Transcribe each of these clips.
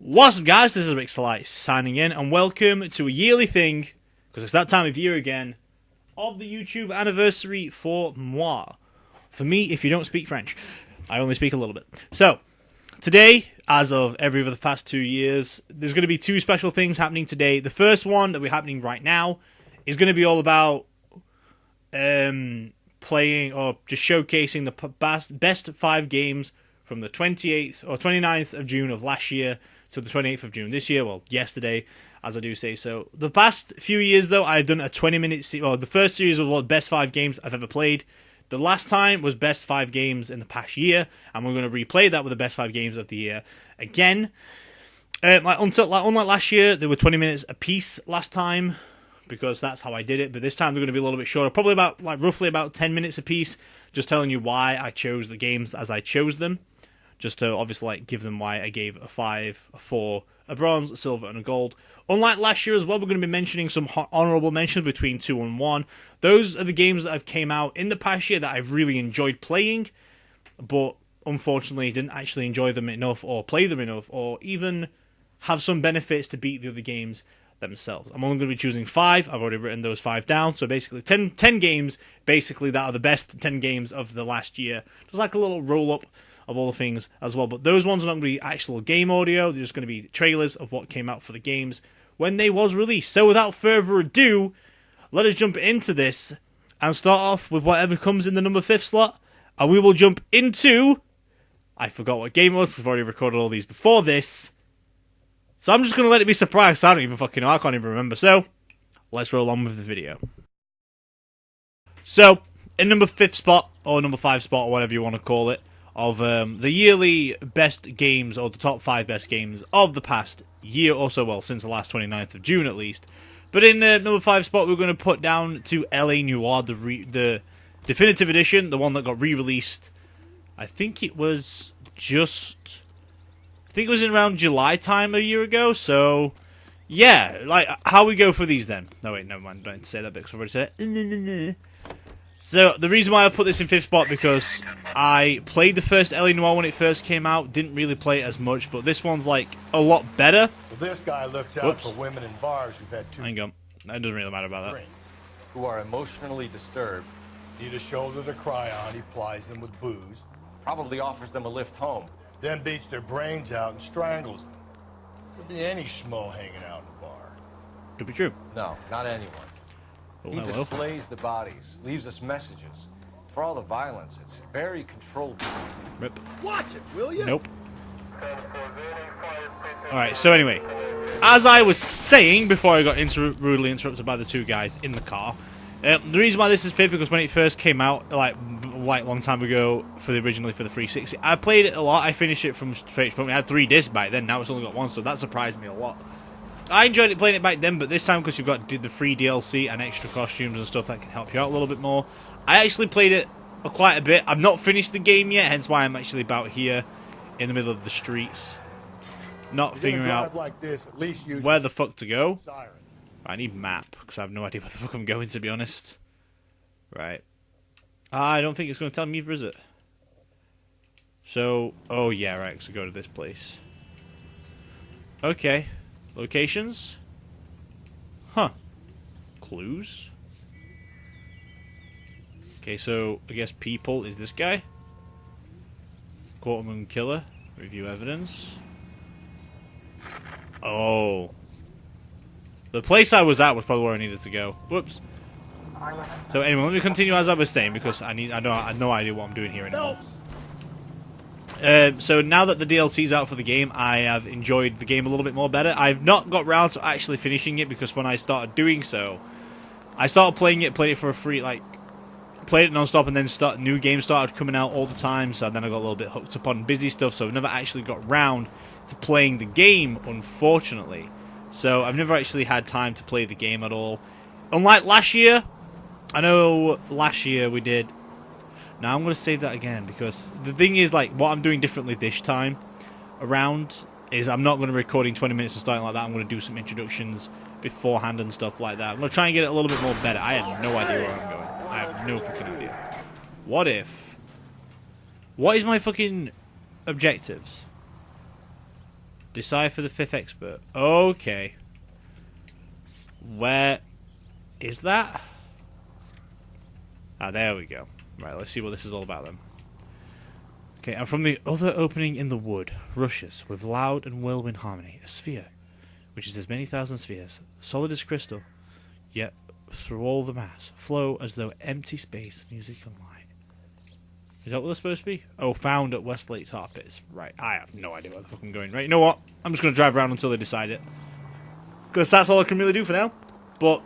What's up, guys? This is Rixxalight signing in, and welcome to a yearly thing, because it's that time of year again, of the YouTube anniversary for moi. For me, if you don't speak French, I only speak a little bit. So, today, as of every of the past 2 years, there's going to be two special things happening today. The first one that we're happening right now is going to be all about playing or just showcasing the best 5 games from the 28th or 29th of June of last year to the 28th of June this year, well, yesterday, as I do say so. The past few years, though, I've done a 20-minute the first series was what best 5 games I've ever played. The last time was best 5 games in the past year, and we're going to replay that with the best 5 games of the year again. Unlike last year, they were 20 minutes a piece last time, because that's how I did it, but this time they're going to be a little bit shorter, probably about, roughly about 10 minutes a piece, just telling you why I chose the games as I chose them. Just to obviously give them why I gave a 5, a 4, a bronze, a silver, and a gold. Unlike last year as well, we're going to be mentioning some honourable mentions between 2 and 1. Those are the games that have came out in the past year that I've really enjoyed playing, but unfortunately didn't actually enjoy them enough or play them enough or even have some benefits to beat the other games themselves. I'm only going to be choosing 5. I've already written those 5 down. So basically 10 games basically that are the best 10 games of the last year. Just like a little roll-up of all the things as well, but those ones are not going to be actual game audio. They're just going to be trailers of what came out for the games when they was released. So without further ado, let us jump into this and start off with whatever comes in the number 5th slot, and we will jump into, I forgot what game it was because I've already recorded all these before this, so I'm just going to let it be surprised. I don't even fucking know, I can't even remember. So let's roll on with the video. So in number 5th spot, or number 5 spot, or whatever you want to call it, of the yearly best games, or the top 5 best games of the past year or so, well, since the last 29th of June at least. But in the number 5 spot, we're going to put down to LA Noire, the definitive edition, the one that got re-released. I think it was in around July time a year ago, so yeah, how we go for these then? No, wait, never mind, I don't need to say that bit because I've already said it. So, the reason why I put this in 5th spot, because I played the first LA Noire when it first came out, didn't really play it as much, but this one's, a lot better. Well, this guy looks out for women in bars who've had 2 Hang on. That doesn't really matter about that. Who are emotionally disturbed. Need a shoulder to cry on, he plies them with booze. Probably offers them a lift home. Then beats their brains out and strangles them. Could be any schmo hanging out in a bar. Could be true. No, not anyone. Oh, he displays the bodies, leaves us messages. For all the violence, it's very controlled. Rip. Watch it, will you? Nope. Alright, so anyway, as I was saying before I got rudely interrupted by the 2 guys in the car, the reason why this is 5th, because when it first came out, like long time ago, originally for the 360, I played it a lot. I finished it from straight from. It had 3 discs back then. Now it's only got 1, so that surprised me a lot. I enjoyed it playing it back then, but this time because you've got the free DLC and extra costumes and stuff that can help you out a little bit more. I actually played it quite a bit. I've not finished the game yet, hence why I'm actually about here in the middle of the streets, not figuring out where the fuck to go. I need map because I have no idea where the fuck I'm going, to be honest. Right. I don't think it's going to tell me either, is it? So, oh yeah, right, so go to this place. Okay. Locations? Huh. Clues? Okay, so I guess people is this guy. Courtroom killer. Review evidence. Oh. The place I was at was probably where I needed to go. Whoops. So anyway, let me continue as I was saying, because I have no idea what I'm doing here anymore. So now that the DLC's out for the game, I have enjoyed the game a little bit more better. I've not got round to actually finishing it, because when I started doing so, I started played it for a free, played it non-stop, and then new games started coming out all the time, so then I got a little bit hooked up on busy stuff, so I've never actually got round to playing the game, unfortunately. So I've never actually had time to play the game at all. Unlike last year, I know last year we did. Now I'm going to save that again, because the thing is, what I'm doing differently this time around is I'm not going to record in 20 minutes and starting like that. I'm going to do some introductions beforehand and stuff like that. I'm going to try and get it a little bit more better. I had no idea where I'm going. I have no fucking idea. What is my fucking objectives? Decipher the fifth expert. Okay. Where is that? Ah, there we go. Right, let's see what this is all about then. Okay, and from the other opening in the wood rushes, with loud and whirlwind harmony, a sphere, which is as many thousand spheres, solid as crystal, yet through all the mass, flow as though empty space, music and light. Is that what they're supposed to be? Oh, found at Westlake Tar Pits. Right, I have no idea where the fuck I'm going. Right, you know what? I'm just going to drive around until they decide it. Because that's all I can really do for now. But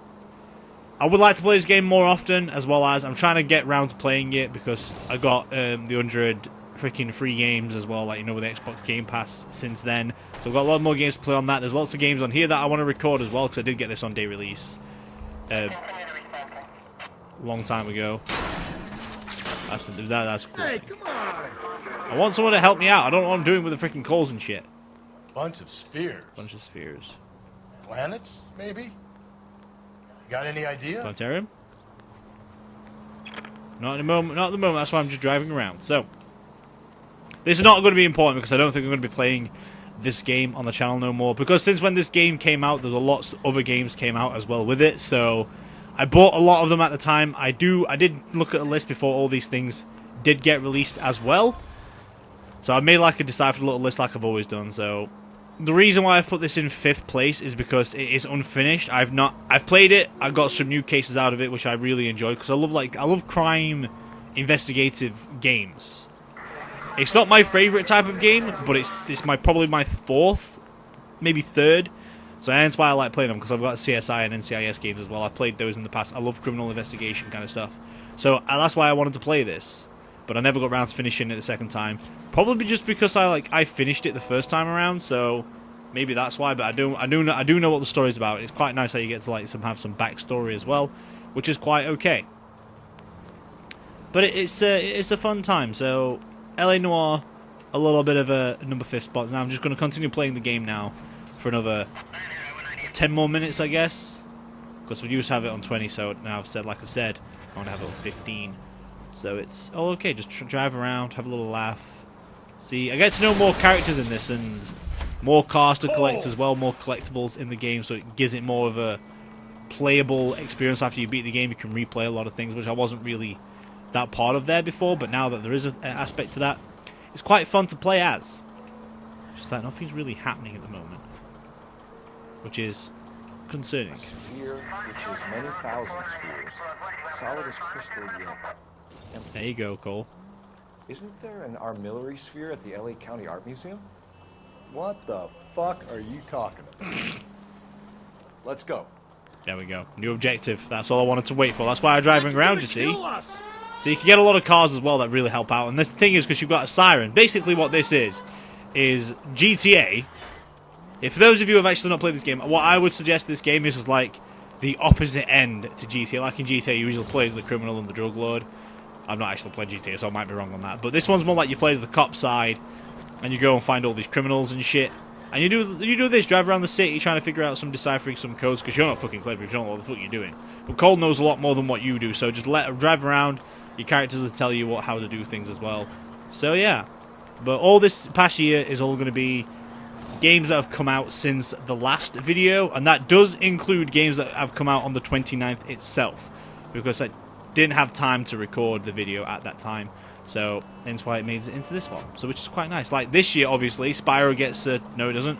I would like to play this game more often, as well as I'm trying to get round to playing it, because I got the 100 freaking free games as well, like, you know, with the Xbox Game Pass since then. So I've got a lot more games to play on that. There's lots of games on here that I want to record as well, because I did get this on day release a long time ago. That's cool. Hey, come on! I want someone to help me out. I don't know what I'm doing with the freaking coals and shit. Bunch of spheres. Bunch of spheres. Planets, maybe? Got any idea? Planetarium? Not at the moment. Not at the moment. That's why I'm just driving around. So, this is not going to be important because I don't think I'm going to be playing this game on the channel no more. Because since when this game came out, there's a lot of other games came out as well with it. So, I bought a lot of them at the time. I did look at a list before all these things did get released as well. So I made like a deciphered little list like I've always done. So the reason why I've put this in 5th place is because it is unfinished. I've played it. I got some new cases out of it, which I really enjoyed because I love crime investigative games. It's not my favorite type of game, but it's probably my 4th, maybe 3rd. So that's why I like playing them, because I've got CSI and NCIS games as well. I've played those in the past. I love criminal investigation kind of stuff. So that's why I wanted to play this. But I never got around to finishing it the second time. Probably just because I finished it the first time around, so maybe that's why. But I do know what the story's about. It's quite nice how you get to have some backstory as well, which is quite okay. But it's a fun time. So LA Noire, a little bit of a number 5th spot. Now I'm just going to continue playing the game now for another 10 more minutes, I guess, because we used to have it on 20. So now like I've said, I want to have it on 15. So it's all okay. Just drive around, have a little laugh. See, I get to know more characters in this and more cars to collect as well, more collectibles in the game, so it gives it more of a playable experience. After you beat the game, you can replay a lot of things, which I wasn't really that part of there before, but now that there is an aspect to that, it's quite fun to play as. Just that nothing's really happening at the moment, which is concerning. A sphere which is many thousand spheres, solid as crystal yet empty. There you go, Cole. Isn't there an armillary sphere at the LA County Art Museum? What the fuck are you talking about? Let's go. There we go. New objective. That's all I wanted to wait for. That's why I'm driving around, you see. So you can get a lot of cars as well that really help out. And this thing is because you've got a siren. Basically what this is GTA. If those of you who have actually not played this game, what I would suggest this game is like the opposite end to GTA. Like in GTA, you usually play as the criminal and the drug lord. I've not actually played GTA, so I might be wrong on that. But this one's more like you play as the cop side, and you go and find all these criminals and shit. And you do this, drive around the city trying to figure out deciphering some codes, because you're not fucking clever if you don't know what the fuck you're doing. But Cole knows a lot more than what you do, so just drive around. Your characters will tell you how to do things as well. So yeah. But all this past year is all going to be games that have come out since the last video, and that does include games that have come out on the 29th itself, because I didn't have time to record the video at that time, so that's why it made it into this one. So which is quite nice. Like this year, obviously, Spyro gets no, it doesn't.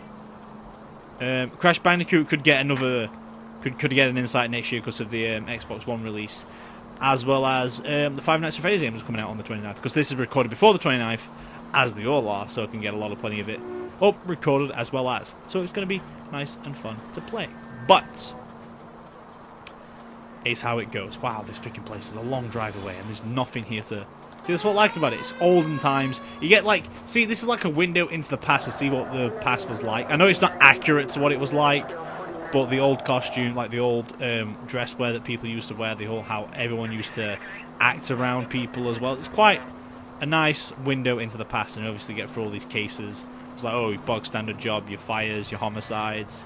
Crash Bandicoot could get could get an Insight next year because of the Xbox One release, as well as the Five Nights at Freddy's game is coming out on the 29th, because this is recorded before the 29th, as the Orla, so I can get plenty of it up recorded as well as. So it's going to be nice and fun to play. But it's how it goes. Wow, this freaking place is a long drive away, and there's nothing here to... See, that's what I like about it. It's olden times. You get see, this is like a window into the past to see what the past was like. I know it's not accurate to what it was like, but the old costume, like the old dress wear that people used to wear, how everyone used to act around people as well. It's quite a nice window into the past, and obviously get through all these cases. It's like, oh, your bog standard job, your fires, your homicides.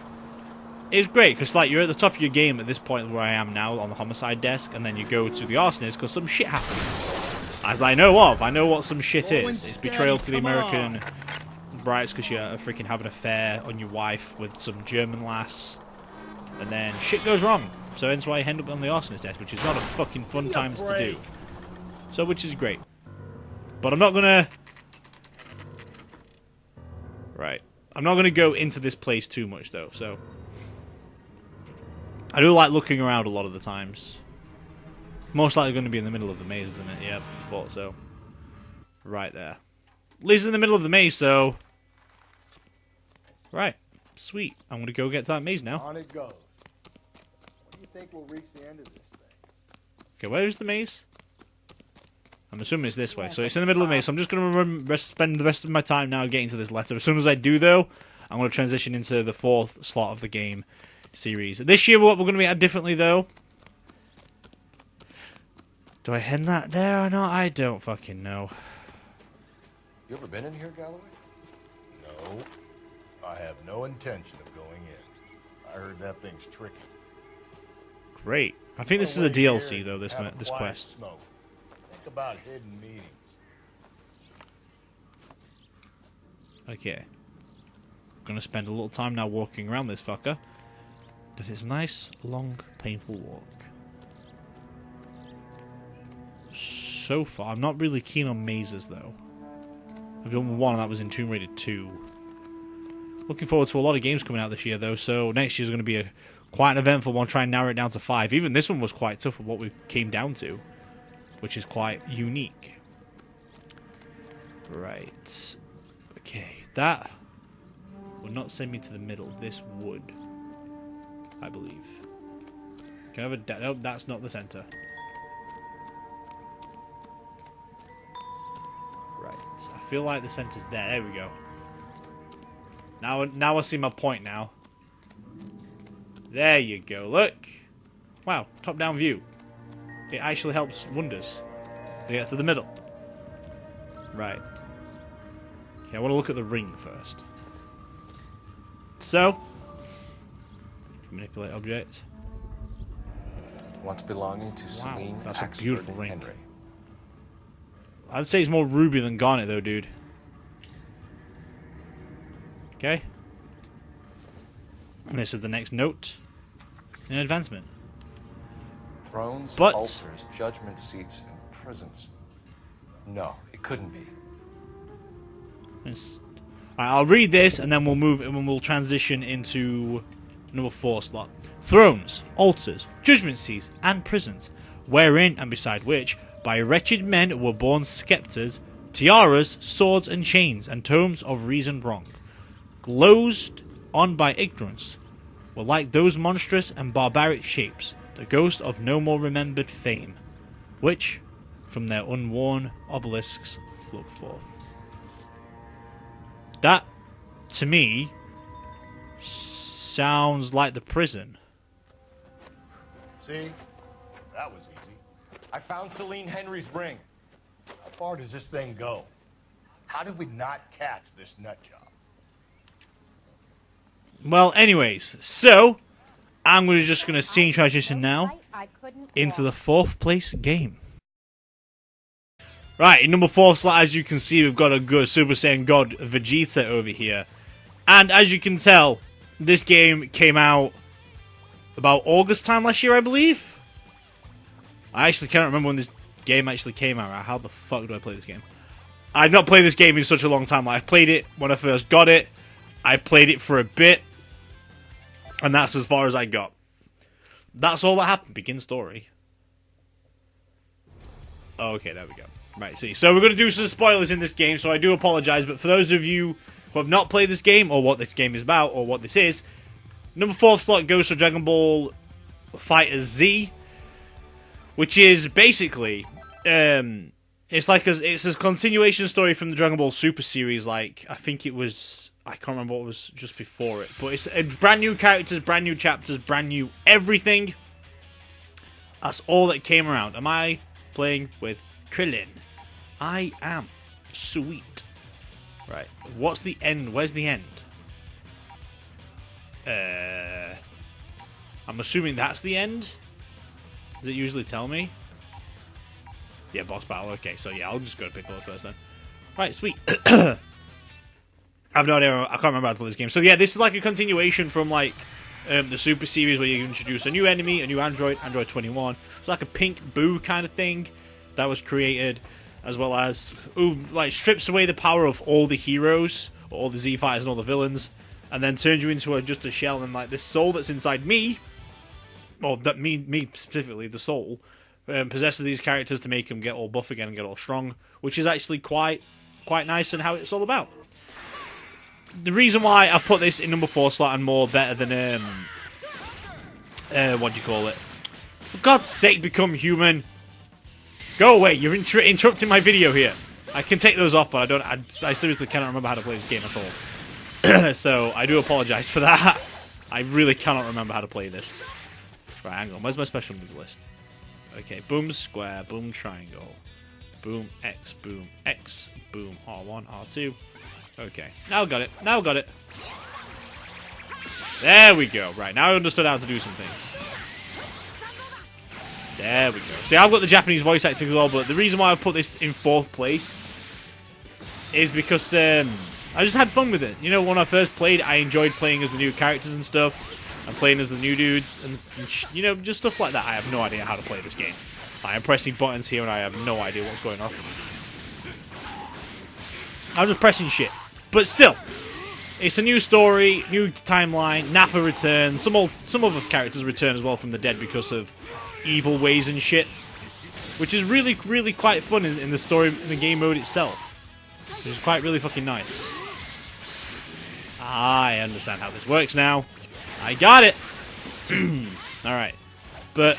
It's great, because you're at the top of your game at this point where I am now on the homicide desk, and then you go to the arsonist because some shit happens. As I know of. I know what some shit is. It's betrayal to the American bribes because you freaking have an affair on your wife with some German lass, and then shit goes wrong. So hence why you end up on the arsonist desk, which is not a fucking fun times to do. So, which is great. But I'm not gonna... Right. I'm not gonna go into this place too much, though, so... I do like looking around a lot of the times. Most likely going to be in the middle of the maze, isn't it? Yep, thought so. Right there. Liz in the middle of the maze, so... Right. Sweet. I'm going to go get to that maze now. On it goes. When do you think we'll reach the end of this thing? Okay, where is the maze? I'm assuming it's this way. So it's in the middle of the maze, so I'm just going to spend the rest of my time now getting to this letter. As soon as I do, though, I'm going to transition into the 4th slot of the game series. This year, what we're going to be at differently, though... Do I hand that there or not? I don't fucking know. You ever been in here, Galloway? No. I have no intention of going in. I heard that thing's tricky. Great. I think this is a DLC, though, this quest. Smoke. Think about hidden meetings. Okay. Gonna spend a little time now walking around this fucker. Because it's a nice, long, painful walk. So far, I'm not really keen on mazes, though. I've done one, and that was in Tomb Raider 2. Looking forward to a lot of games coming out this year, though, so next year's going to be quite an eventful one. Try and narrow it down to 5. Even this one was quite tough with what we came down to, which is quite unique. Right. Okay, that would not send me to the middle. This would, I believe. Can I have a... Nope, that's not the center. I feel like the center's there. There we go. Now I see my point now. There you go. Look. Wow. Top-down view. It actually helps wonders to get to the middle. Right. Okay, I want to look at the ring first. So. Manipulate objects. Once belonging to Celine that's a Axford beautiful ring. Henry. I'd say it's more ruby than garnet, though, dude. Okay. And this is the next note in advancement. Thrones, But... altars, judgment seats, and prisons. No, it couldn't be. Alright, I'll read this, and then we'll move, and we'll transition into number 4 slot. Thrones, altars, judgment seats, and prisons, wherein and beside which, by wretched men were born scepters, tiaras, swords, and chains, and tomes of reasoned wrong, glozed on by ignorance, were like those monstrous and barbaric shapes, the ghost of no more remembered fame, which, from their unworn obelisks, look forth. That, to me, sounds like the prison. See? That was easy. I found Celine Henry's ring. How far does this thing go? How did we not catch this nut job? Well, anyways, so I'm just going to scene transition now into the 4th place game. Right, in number 4 slot, as you can see, we've got a good Super Saiyan God Vegeta over here. And as you can tell, this game came out about August time last year, I believe. I actually can't remember when this game actually came out. How the fuck do I play this game? I've not played this game in such a long time. Like, I played it when I first got it. I played it for a bit. And that's as far as I got. That's all that happened. Begin story. Okay, there we go. Right, see. So we're going to do some spoilers in this game, so I do apologize. But for those of you who have not played this game, or what this game is about, or what this is, number 4 slot goes to Dragon Ball FighterZ Z, which is basically, it's like it's a continuation story from the Dragon Ball Super series. Like, I think it was, I can't remember what was just before it, but it's brand new characters, brand new chapters, brand new everything. That's all that came around. Am I playing with Krillin? I am. Sweet. Right. What's the end? Where's the end? I'm assuming that's the end. Does it usually tell me? Yeah, boss battle. Okay, so yeah, I'll just go to Piccolo first then. Right, sweet. I've no idea. I can't remember how to play this game. So yeah, this is like a continuation from like the Super series where you introduce a new enemy, a new android, Android 21. It's like a pink boo kind of thing that was created, as well as like strips away the power of all the heroes, all the Z fighters and all the villains, and then turns you into just a shell. And like this soul that's inside me, or that me specifically, the soul, possesses these characters to make them get all buff again and get all strong, which is actually quite nice and how it's all about. The reason why I put this in number 4 slot and more better than what do you call it? For God's sake, become human. Go away! You're interrupting my video here. I can take those off, but I seriously cannot remember how to play this game at all. So I do apologize for that. I really cannot remember how to play this. Right, hang on. Where's my special move list? Okay, boom square, boom triangle, boom X, boom R1, R2. Okay, now got it. Now got it. There we go. Right, now I understood how to do some things. There we go. See, I've got the Japanese voice acting as well, but the reason why I put this in 4th place is because I just had fun with it. You know, when I first played, I enjoyed playing as the new characters and stuff, and playing as the new dudes, and you know, just stuff like that. I have no idea how to play this game. I am pressing buttons here, and I have no idea what's going on. I'm just pressing shit. But still, it's a new story, new timeline. Nappa returns. Some other characters return as well from the dead because of evil ways and shit, which is really quite fun in the story, in the game mode itself, which is quite really fucking nice. I understand how this works now. I got it. All right, but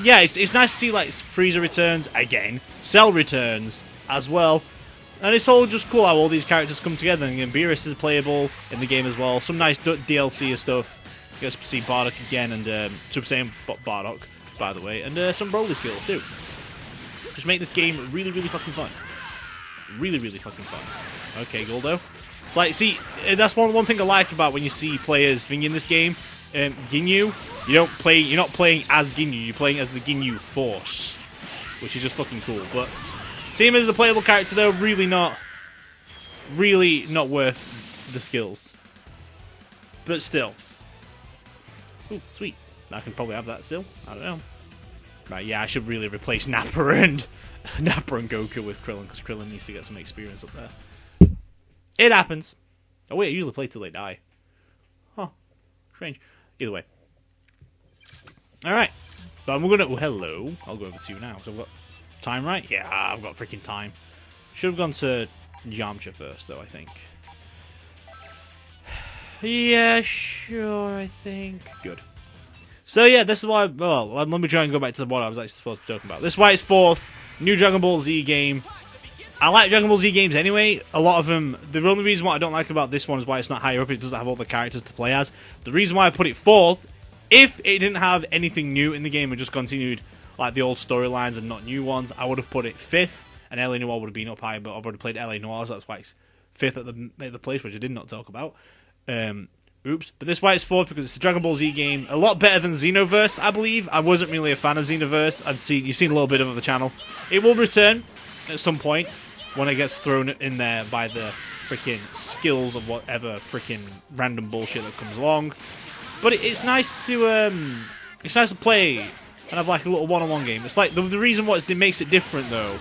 yeah, it's nice to see like Frieza returns again, Cell returns as well. And it's all just cool how all these characters come together, and Beerus is playable in the game as well. Some nice DLC and stuff. You get to see Bardock again, and Super Saiyan Bardock, by the way, and some Broly skills too. Just make this game really fucking fun. Really fucking fun. Okay, Goldo. It's like, see, that's one thing I like about when you see players in this game. Ginyu, you're not playing as Ginyu, you're playing as the Ginyu Force, which is just fucking cool. But see him as a playable character, though, really not worth the skills. But still. Ooh, sweet. I can probably have that still. I don't know. Right, yeah, I should really replace Nappa and Goku with Krillin, because Krillin needs to get some experience up there. It happens. Oh wait, I usually play till they die. Huh. Strange. Either way. Alright. But we're gonna... Oh, hello. I'll go over to you now. So I've got time, right? Yeah, I've got freaking time. Should have gone to Yamcha first, though, I think. Yeah, sure, I think. Good. So, yeah, this is why... Well, let me try and go back to what I was actually supposed to be talking about. This is why it's 4th. New Dragon Ball Z game. I like Dragon Ball Z games anyway. A lot of them... The only reason why I don't like about this one is why it's not higher up. It doesn't have all the characters to play as. The reason why I put it 4th, if it didn't have anything new in the game and just continued like the old storylines and not new ones, I would have put it 5th, and LA Noire would have been up higher, but I've already played LA Noire, so that's why it's 5th at the place, which I did not talk about. Oops. But this is why it's 4th, because it's a Dragon Ball Z game. A lot better than Xenoverse, I believe. I wasn't really a fan of Xenoverse. You've seen a little bit of the channel. It will return at some point when it gets thrown in there by the freaking skills of whatever freaking random bullshit that comes along. But it's nice to play and have like a little one-on-one game. It's like the reason what makes it different though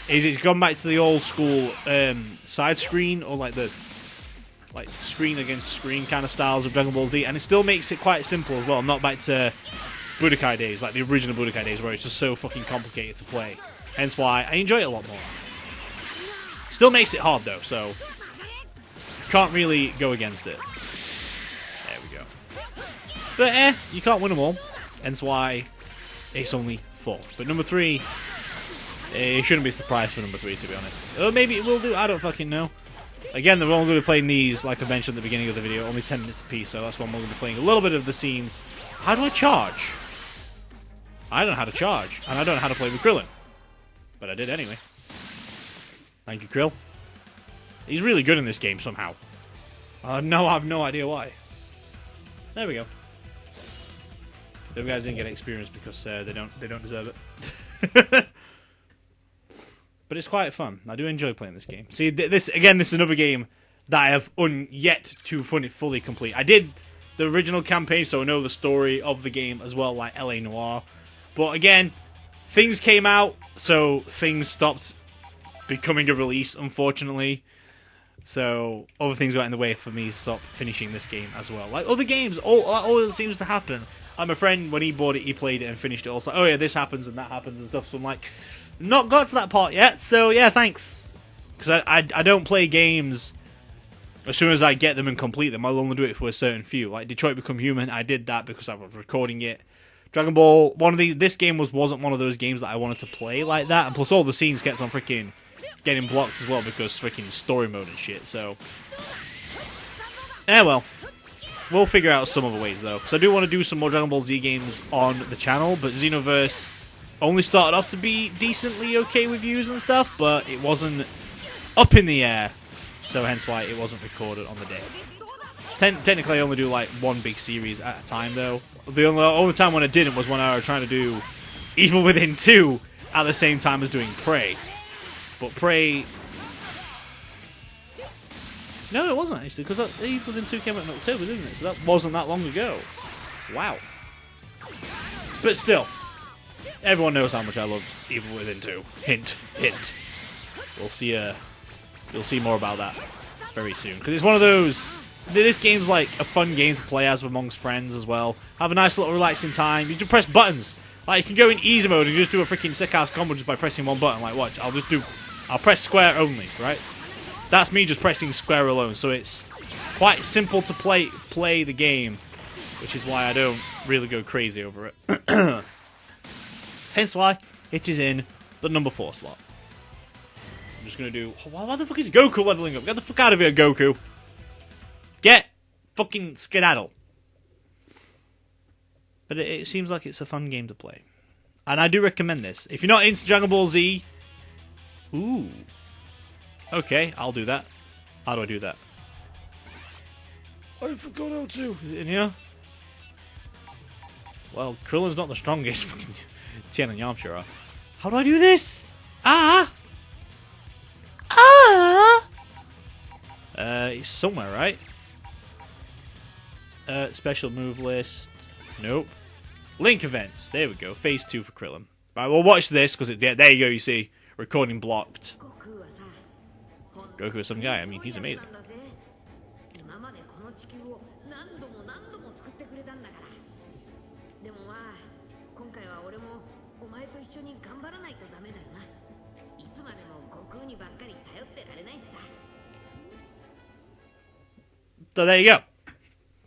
is it's gone back to the old school side screen, or like the screen against screen kind of styles of Dragon Ball Z, and it still makes it quite simple as well, not back to Budokai days, like the original Budokai days where it's just so fucking complicated to play. Hence why I enjoy it a lot more. Still makes it hard though, so can't really go against it. There we go. But you can't win them all, hence why it's only 4th. But number 3, it shouldn't be a surprise for number 3, to be honest. Or maybe it will do, I don't fucking know. Again, we're only going to be playing these, like I mentioned at the beginning of the video, only 10 minutes apiece, so that's when we're going to be playing a little bit of the scenes. How do I charge? I don't know how to charge, and I don't know how to play with Krillin. But I did anyway. Thank you, Krill. He's really good in this game somehow. No, I have no idea why. There we go. The guys didn't get experience because they don't deserve it. But it's quite fun. I do enjoy playing this game. See, this is another game that I have yet to fully complete. I did the original campaign, so I know the story of the game as well, like LA Noire. But again, things came out, so things stopped becoming a release, unfortunately. So other things got in the way for me to stop finishing this game as well. Like other games, all that seems to happen. My friend, when he bought it, he played it and finished it. Also, oh yeah, this happens and that happens and stuff. So I'm like, not got to that part yet. So yeah, thanks. Because I don't play games as soon as I get them and complete them. I'll only do it for a certain few. Like Detroit Become Human, I did that because I was recording it. Dragon Ball, this game wasn't one of those games that I wanted to play like that. And plus all the scenes kept on freaking getting blocked as well because freaking story mode and shit. So, well. We'll figure out some other ways, though. Because I do want to do some more Dragon Ball Z games on the channel, but Xenoverse only started off to be decently okay with views and stuff, but it wasn't up in the air, so hence why it wasn't recorded on the day. Technically, I only do, like, one big series at a time, though. The only time when I didn't was when I was trying to do Evil Within 2 at the same time as doing Prey. But Prey... No, it wasn't actually, because Evil Within 2 came out in October, didn't it? So that wasn't that long ago. Wow. But still, everyone knows how much I loved Evil Within 2. Hint, hint. We'll see. You'll see more about that very soon, because it's one of those. This game's like a fun game to play as amongst friends as well. Have a nice little relaxing time. You just press buttons. Like you can go in easy mode and you just do a freaking sick ass combo just by pressing one button. Like watch, I'll press square only, right? That's me just pressing square alone, so it's quite simple to play the game, which is why I don't really go crazy over it. Hence why it is in the number 4 slot. I'm just gonna do... Why the fuck is Goku leveling up? Get the fuck out of here, Goku! Get fucking skedaddle. But it seems like it's a fun game to play. And I do recommend this. If you're not into Dragon Ball Z... Ooh... Okay, I'll do that. How do I do that? I forgot how to. Is it in here? Well, Krillin's not the strongest. Fucking Tien and Yamcha are. How do I do this? It's somewhere, right? Special move list. Nope. Link events. There we go. Phase 2 for Krillin. Right, we'll watch this because there you go. You see, recording blocked. Goku is some guy. I mean, he's amazing. So there you go.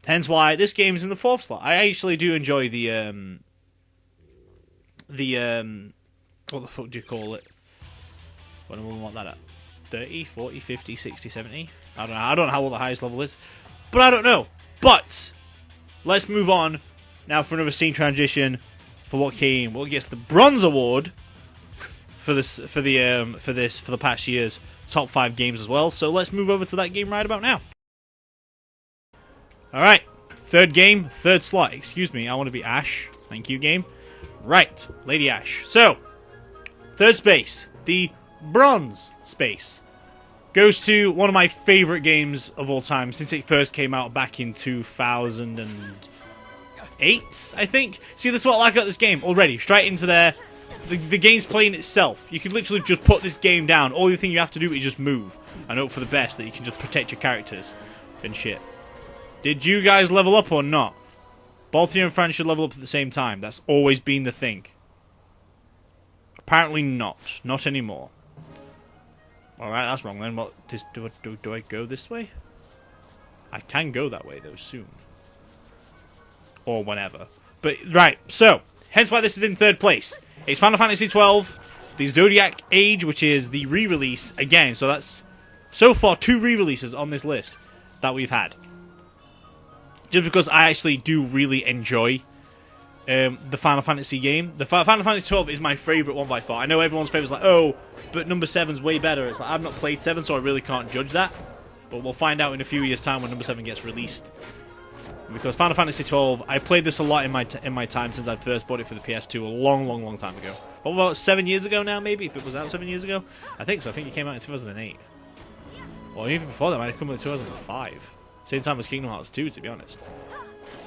Hence why this game is in the 4th slot. I actually do enjoy the what the fuck do you call it? When I want that at 30, 40, 50, 60, 70. I don't know. I don't know how the highest level is, but I don't know. But let's move on now for another scene transition for what gets the bronze award for the past year's top 5 games as well. So let's move over to that game right about now. All right, 3rd game, 3rd slot. Excuse me, I want to be Ash. Thank you, game. Right, Lady Ash. So, 3rd space, the bronze space, goes to one of my favorite games of all time since it first came out back in 2008, I think. See, this is what I like about this game already. Straight into there. The game's playing itself. You can literally just put this game down. All the thing you have to do is just move and hope for the best that you can just protect your characters and shit. Did you guys level up or not? Both you and Fran should level up at the same time. That's always been the thing. Apparently not. Not anymore. Alright, that's wrong then. What, do I go this way? I can go that way though, soon. Or whenever. But, right, so, hence why this is in 3rd place. It's Final Fantasy XII, the Zodiac Age, which is the re-release again. So that's, so far, 2 re-releases on this list that we've had. Just because I actually do really enjoy the Final Fantasy game. The Final Fantasy XII is my favourite one by far. I know everyone's favourite is like, oh, but number 7's way better. It's like, I've not played 7, so I really can't judge that. But we'll find out in a few years' time when number 7 gets released. Because Final Fantasy XII, I played this a lot in my time since I first bought it for the PS2 a long time ago. What, about 7 years ago now, maybe? If it was out 7 years ago? I think so. I think it came out in 2008. Or even before that, might have come in 2005. Same time as Kingdom Hearts 2, to be honest.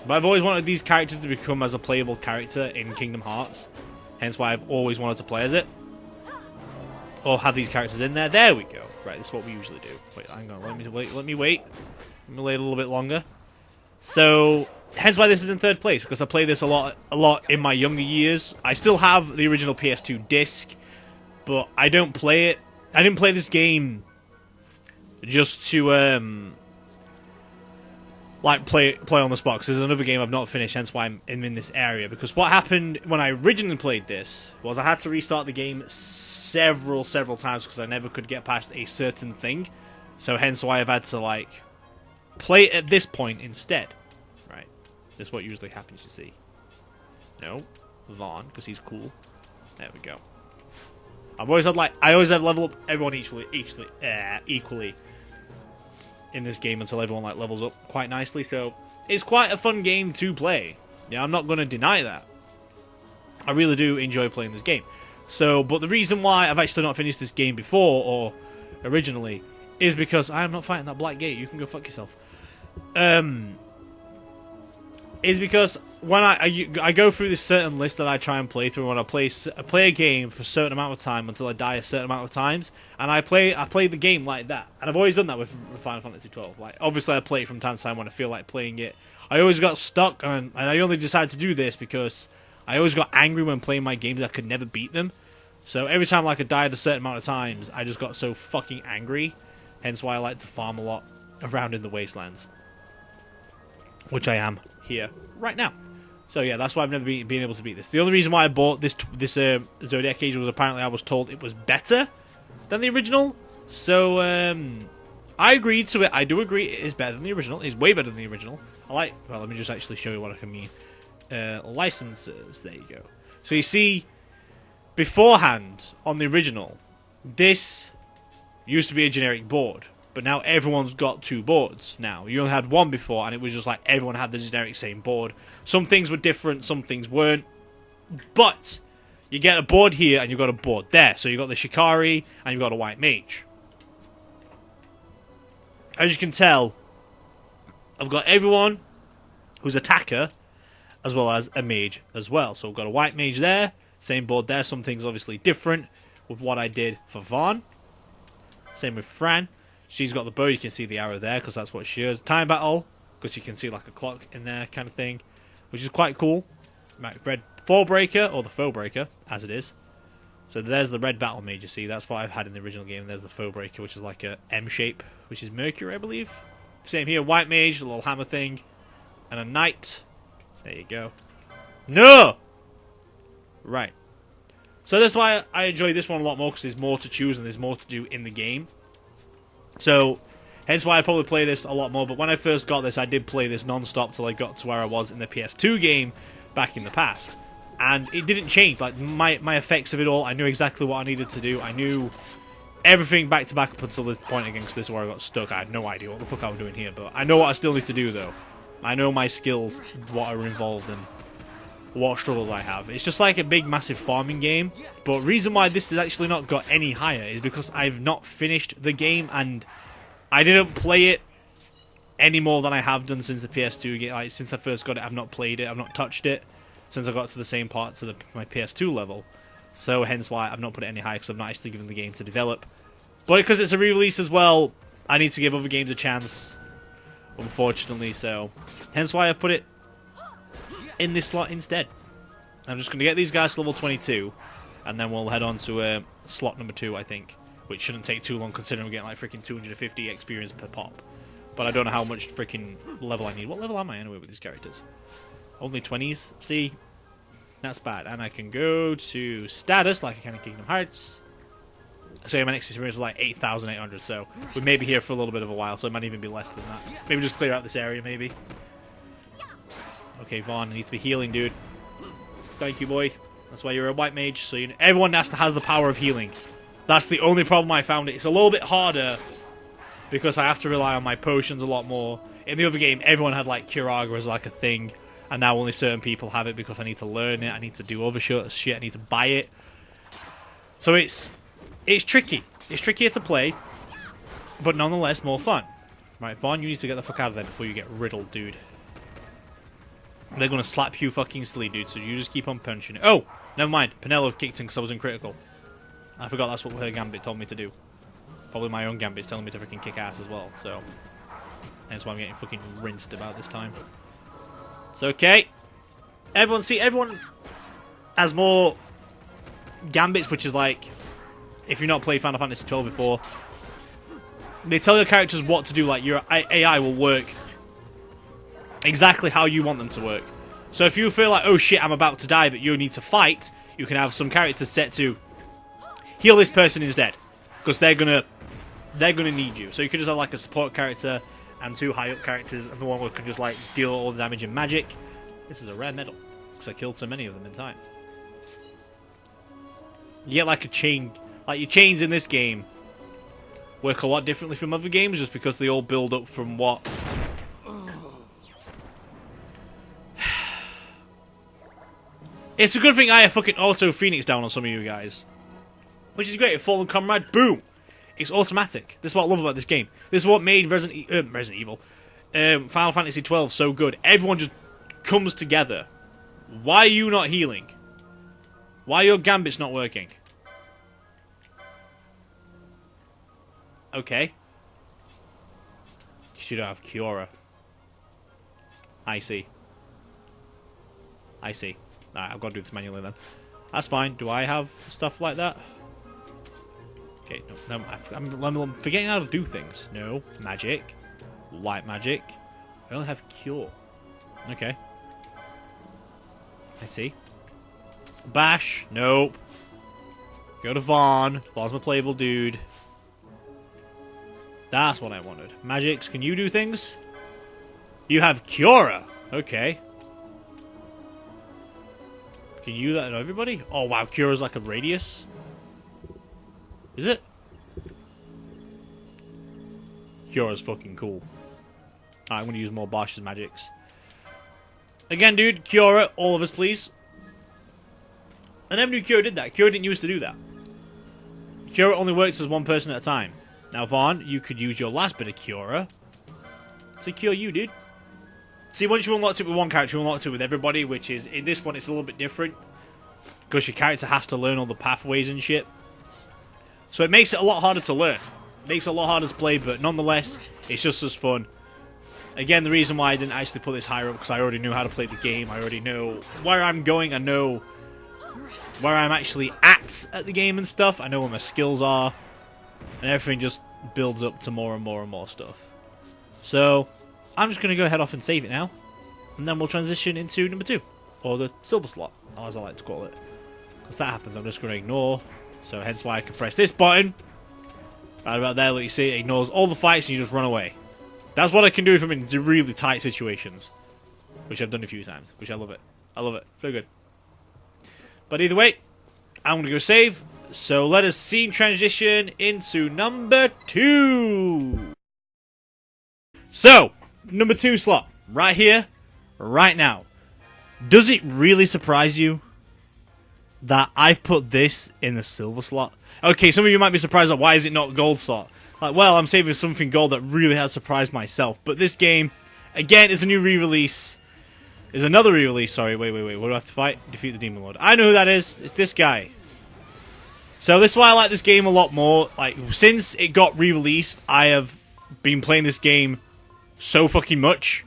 But I've always wanted these characters to become as a playable character in Kingdom Hearts. Hence why I've always wanted to play as it. Or have these characters in there. There we go. Right, this is what we usually do. Wait, hang on. Let me wait. Let me wait a little bit longer. So, hence why this is in third place. Because I played this a lot in my younger years. I still have the original PS2 disc. But I don't play it. I didn't play this game just to like play on the spot, because there's another game I've not finished, hence why I'm in this area. Because what happened when I originally played this was I had to restart the game several times because I never could get past a certain thing. So hence why I've had to like play it at this point instead. Right, this is what usually happens. You see, no, Vaughn, because he's cool. There we go. I always have level up everyone equally in this game until everyone like levels up quite nicely. So it's quite a fun game to play. Yeah, I'm not going to deny that. I really do enjoy playing this game. So, but the reason why I've actually not finished this game before or originally is because I am not fighting that black gate. You can go fuck yourself. Is because when I go through this certain list that I try and play through when I play a game for a certain amount of time until I die a certain amount of times, and I play the game like that, and I've always done that with Final Fantasy 12. Like obviously I play it from time to time when I feel like playing it. I always got stuck, and I only decided to do this because I always got angry when playing my games. I could never beat them, so every time like I died a certain amount of times, I just got so fucking angry. Hence why I like to farm a lot around in the wastelands, which I am here right now. So yeah, that's why I've never been able to beat this. The only reason why I bought this Zodiac Age was apparently I was told it was better than the original. So I agreed to it. I do agree it is better than the original. It's way better than the original. Well, let me just actually show you what I can mean. Licenses. There you go. So you see, beforehand on the original, this used to be a generic board. But now everyone's got two boards now. You only had one before, and it was just like everyone had the generic same board. Some things were different, some things weren't. But you get a board here, and you've got a board there. So you've got the Shikari, and you've got a White Mage. As you can tell, I've got everyone who's attacker, as well as a mage as well. So we've got a White Mage there, same board there. Some things obviously different with what I did for Vaughn. Same with Fran. She's got the bow, you can see the arrow there, because that's what she is. Time battle, because you can see like a clock in there kind of thing, which is quite cool. Red Fall Breaker, or the Foe Breaker, as it is. So there's the red battle mage, you see, that's what I've had in the original game. There's the Foe Breaker, which is like a M shape, which is Mercury, I believe. Same here, White Mage, a little hammer thing, and a Knight. There you go. No! Right. So that's why I enjoy this one a lot more, because there's more to choose and there's more to do in the game. So, hence why I probably play this a lot more. But when I first got this, I did play this non-stop till I got to where I was in the PS2 game back in the past. And it didn't change. Like, my effects of it all, I knew exactly what I needed to do. I knew everything back to back up until this point again, because this is where I got stuck. I had no idea what the fuck I was doing here. But I know what I still need to do, though. I know my skills, what are involved, and what struggles I have. It's just like a big, massive farming game. But reason why this has actually not got any higher is because I've not finished the game, and I didn't play it any more than I have done since the PS2 game. Like, since I first got it, I've not played it, I've not touched it since I got to the same part to my PS2 level. So hence why I've not put it any higher, because I've not actually given the game to develop. But because it's a re-release as well, I need to give other games a chance, unfortunately. So hence why I've put it in this slot instead. I'm just going to get these guys to level 22, and then we'll head on to slot number 2, I think, which shouldn't take too long considering we're getting like freaking 250 experience per pop. But I don't know how much freaking level I need. What level am I anyway with these characters? Only 20s? See? That's bad. And I can go to status like I can in Kingdom Hearts. So my next experience is like 8,800, so we may be here for a little bit of a while, so it might even be less than that. Maybe just clear out this area, maybe. Okay, Vaughn, I need to be healing, dude. Thank you, boy. That's why you're a White Mage, so everyone has the power of healing. That's the only problem I found. It's a little bit harder because I have to rely on my potions a lot more. In the other game, everyone had like Curaga as like a thing, and now only certain people have it because I need to learn it, I need to do other shit, I need to buy it. So it's tricky. It's trickier to play, but nonetheless more fun. Right, Vaughn, you need to get the fuck out of there before you get riddled, dude. They're gonna slap you fucking silly, dude, so you just keep on punching it. Oh! Never mind. Penelo kicked in because I was in critical. I forgot that's what her Gambit told me to do. Probably my own Gambit's telling me to freaking kick ass as well, so... That's why I'm getting fucking rinsed about this time. It's okay. Everyone has more Gambits, which is like... If you've not played Final Fantasy XII before... They tell your characters what to do, like your AI will work exactly how you want them to work. So if you feel like, oh shit, I'm about to die, but you need to fight, you can have some characters set to heal this person instead, because they're gonna need you. So you could just have like a support character and 2 high up characters, and the one who can just like deal all the damage in magic. This is a rare medal because I killed so many of them in time. You get like a chain, like your chains in this game work a lot differently from other games, just because they all build up from what. It's a good thing I have fucking auto Phoenix down on some of you guys. Which is great. Fallen Comrade, boom! It's automatic. This is what I love about this game. This is what made Resident Evil, Final Fantasy XII so good. Everyone just comes together. Why are you not healing? Why are your Gambits not working? Okay. You don't have Kiora. I see. I see. Alright, I've got to do this manually then. That's fine. Do I have stuff like that? Okay, no, I'm forgetting how to do things. No, magic. White magic. I only have cure. Okay. I see. Bash. Nope. Go to Vaughn. Vaughn's my playable dude. That's what I wanted. Magics, can you do things? You have Kiora. Okay. Can you do that to everybody? Oh wow, Kyora's like a radius. Is it? Kyora's fucking cool. Alright, I'm gonna use more Bosch's magics. Again, dude, Kiora, all of us, please. I never knew Kiora did that. Kiora didn't used to do that. Kiora only works as one person at a time. Now, Vaughn, you could use your last bit of Kiora to cure you, dude. See, once you unlock it with one character, you unlock it with everybody, which is, in this one, it's a little bit different. Because your character has to learn all the pathways and shit. So it makes it a lot harder to learn. It makes it a lot harder to play, but nonetheless, it's just as fun. Again, the reason why I didn't actually put this higher up, because I already knew how to play the game. I already know where I'm going. I know where I'm actually at the game and stuff. I know where my skills are. And everything just builds up to more and more and more stuff. So, I'm just going to go head off and save it now. And then we'll transition into number 2. Or the silver slot, as I like to call it. Once that happens, I'm just going to ignore. So, hence why I can press this button. Right about there, look, you see, it ignores all the fights and you just run away. That's what I can do if I'm in really tight situations. Which I've done a few times. Which I love it. I love it. So good. But either way, I'm going to go save. So let us scene transition into number 2. So, number 2 slot. Right here. Right now. Does it really surprise you that I've put this in the silver slot? Okay, some of you might be surprised, like, why is it not gold slot? Like, well, I'm saving something gold that really has surprised myself. But this game, again, is a new re-release. Is another re-release. Sorry, wait. What do I have to fight? Defeat the Demon Lord. I know who that is. It's this guy. So this is why I like this game a lot more. Like, since it got re-released, I have been playing this game so fucking much.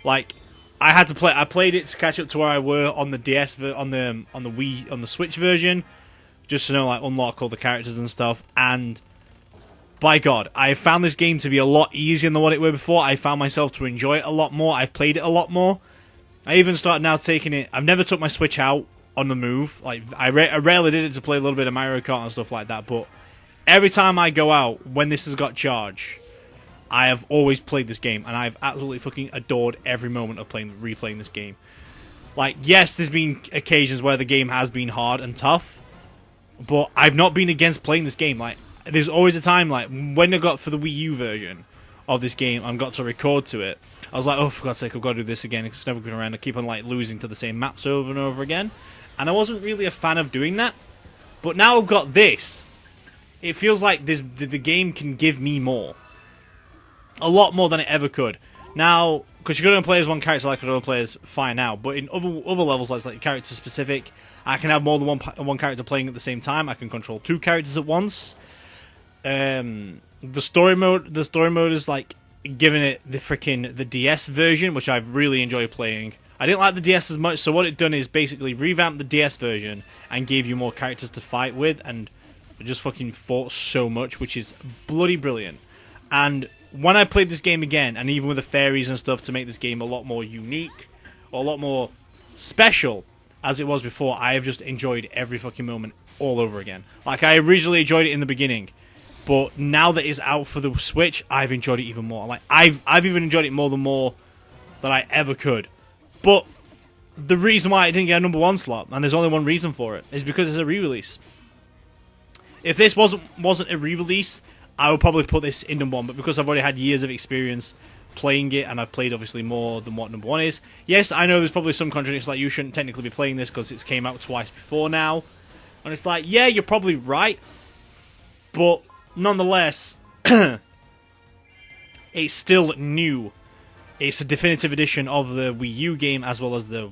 Like, I played it to catch up to where I were on the DS, on the Wii, on the Switch version, just to know, like, unlock all the characters and stuff. And by God, I found this game to be a lot easier than what it were before. I found myself to enjoy it a lot more. I've played it a lot more. I even started now taking it. I've never took my Switch out on the move. Like, I rarely did it to play a little bit of Mario Kart and stuff like that, but every time I go out, when this has got charge, I have always played this game, and I've absolutely fucking adored every moment of replaying this game. Like, yes, there's been occasions where the game has been hard and tough, but I've not been against playing this game. Like, there's always a time, like, when I got for the Wii U version of this game, I got to record to it, I was like, oh, for God's sake, I've got to do this again, because it's never going around. I keep on, like, losing to the same maps over and over again. And I wasn't really a fan of doing that. But now I've got this. It feels like the game can give me more. a lot more than it ever could. Now, because you could only play as one character like I could only play as fine now, but in other levels, like character specific, I can have more than one character playing at the same time. I can control 2 characters at once. The story mode is like giving it the DS version, which I've really enjoyed playing. I didn't like the DS as much, so what it done is basically revamp the DS version and gave you more characters to fight with, and just fucking fought so much, which is bloody brilliant. And when I played this game again, and even with the fairies and stuff to make this game a lot more unique, or a lot more special as it was before, I have just enjoyed every fucking moment all over again. Like, I originally enjoyed it in the beginning, but now that it's out for the Switch, I've enjoyed it even more. Like, I've even enjoyed it more than I ever could. But the reason why it didn't get a #1 slot, and there's only one reason for it, is because it's a re-release. If this wasn't a re-release, I would probably put this in #1, but because I've already had years of experience playing it, and I've played obviously more than what #1 is. Yes, I know there's probably some contradictions, like you shouldn't technically be playing this because it's came out twice before now. And it's like, yeah, you're probably right, but nonetheless, it's still new. It's a definitive edition of the Wii U game as well as the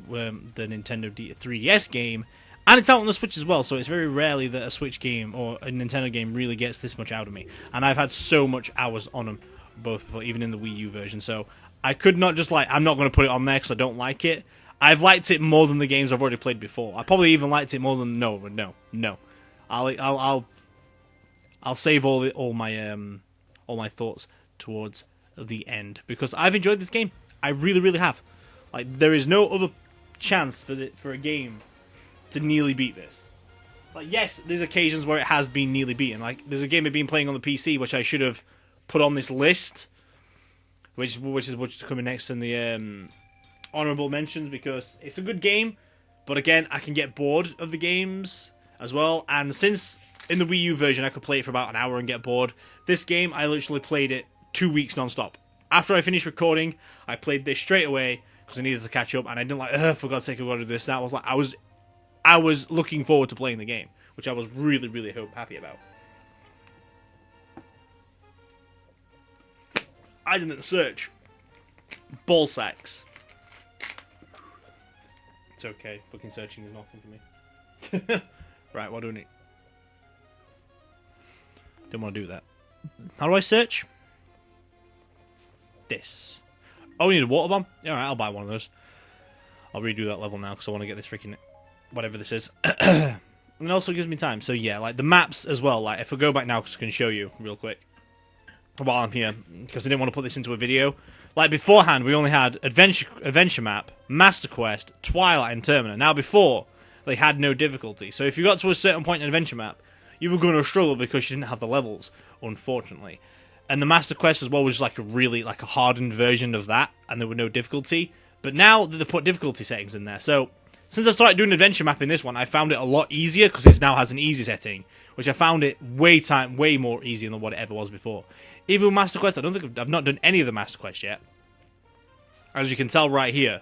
Nintendo 3DS game, and it's out on the Switch as well, so it's very rarely that a Switch game or a Nintendo game really gets this much out of me. And I've had so much hours on them, both before, even in the Wii U version, so I could not just I'm not going to put it on there because I don't like it. I've liked it more than the games I've already played before. I probably even liked it more than no. I'll save all my thoughts towards the end because I've enjoyed this game. I really, really have. Like, there is no other chance for a game to nearly beat this. Like, yes, there's occasions where it has been nearly beaten. Like, there's a game I've been playing on the PC which I should have put on this list, which is coming next in the honorable mentions because it's a good game, but again, I can get bored of the games as well. And since in the Wii U version I could play it for about an hour and get bored, this game I literally played it 2 weeks non-stop. After I finished recording, I played this straight away because I needed to catch up, and I didn't for God's sake, I've got to do this. That was like I was looking forward to playing the game, which I was really, really happy about. I didn't search ball sacks. It's okay. Fucking searching is nothing for me. Right, what do we need? Didn't want to do that. How do I search? This. Oh, we need a water bomb? Alright, I'll buy one of those. I'll redo that level now because I want to get this freaking whatever this is. And it also gives me time. So yeah, like the maps as well. Like if I go back now, because I can show you real quick while I'm here, because I didn't want to put this into a video. Like beforehand, we only had Adventure Map, Master Quest, Twilight, and Termina. Now before, they had no difficulty. So if you got to a certain point in Adventure Map, you were going to struggle because you didn't have the levels, unfortunately. And the Master Quest as well was like a hardened version of that, and there were no difficulty. But now they put difficulty settings in there. So since I started doing Adventure Map in this one, I found it a lot easier because it now has an easy setting, which I found it way more easier than what it ever was before. Even with Master Quest, I've not done any of the Master Quest yet. As you can tell right here,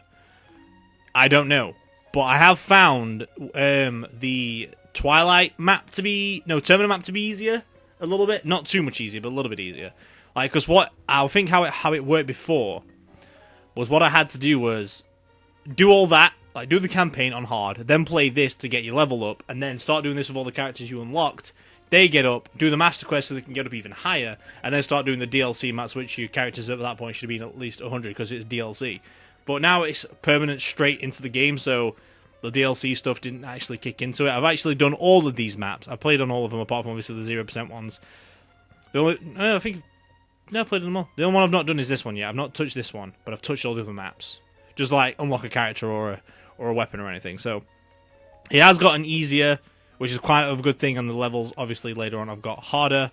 I don't know, but I have found the Twilight map to be Termina map to be easier a little bit, not too much easier, but a little bit easier. Like, because what I think how it worked before was what I had to do was do all that, like do the campaign on hard, then play this to get your level up, and then start doing this with all the characters you unlocked. They get up, do the Master Quest so they can get up even higher, and then start doing the DLC maps, which your characters at that point should have been at least 100 because it's DLC. But now it's permanent straight into the game, so the DLC stuff didn't actually kick into it. I've actually done all of these maps. I've played on all of them, apart from obviously the 0% ones. I played them all. The only one I've not done is this one yet. I've not touched this one, but I've touched all the other maps. Just like unlock a character or a weapon or anything. So it has gotten easier, which is quite a good thing, and the levels, obviously, later on I've got harder.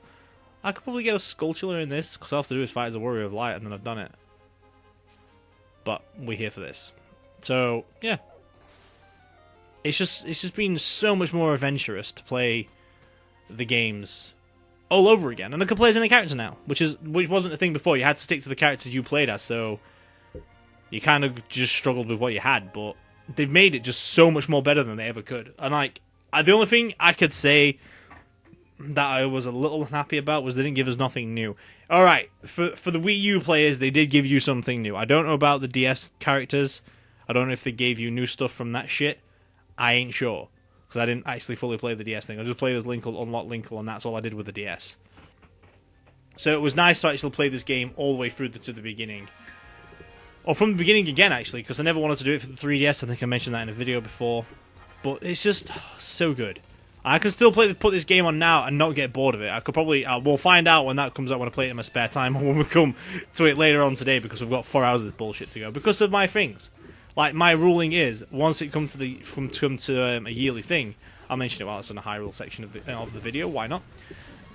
I could probably get a Skulltula in this, because all I have to do is fight as a Warrior of Light, and then I've done it. But we're here for this. So, yeah. It's just been so much more adventurous to play the games all over again. And I can play as any character now, which wasn't a thing before. You had to stick to the characters you played as, so you kind of just struggled with what you had, but they've made it just so much more better than they ever could. And, like, the only thing I could say that I was a little unhappy about was they didn't give us nothing new. Alright, for the Wii U players, they did give you something new. I don't know about the DS characters. I don't know if they gave you new stuff from that shit. I ain't sure. Because I didn't actually fully play the DS thing. I just played as Linkle, unlocked Linkle, and that's all I did with the DS. So it was nice to actually play this game all the way through to the beginning. Or from the beginning again, actually, because I never wanted to do it for the 3DS. I think I mentioned that in a video before. But it's just so good. I can still put this game on now and not get bored of it. I could probably... we'll find out when that comes out, when I play it in my spare time, or when we come to it later on today, because we've got 4 hours of this bullshit to go. Because of my things. Like, my ruling is, once it comes to a yearly thing, I'll mention it while it's in the high rule section of the video, why not?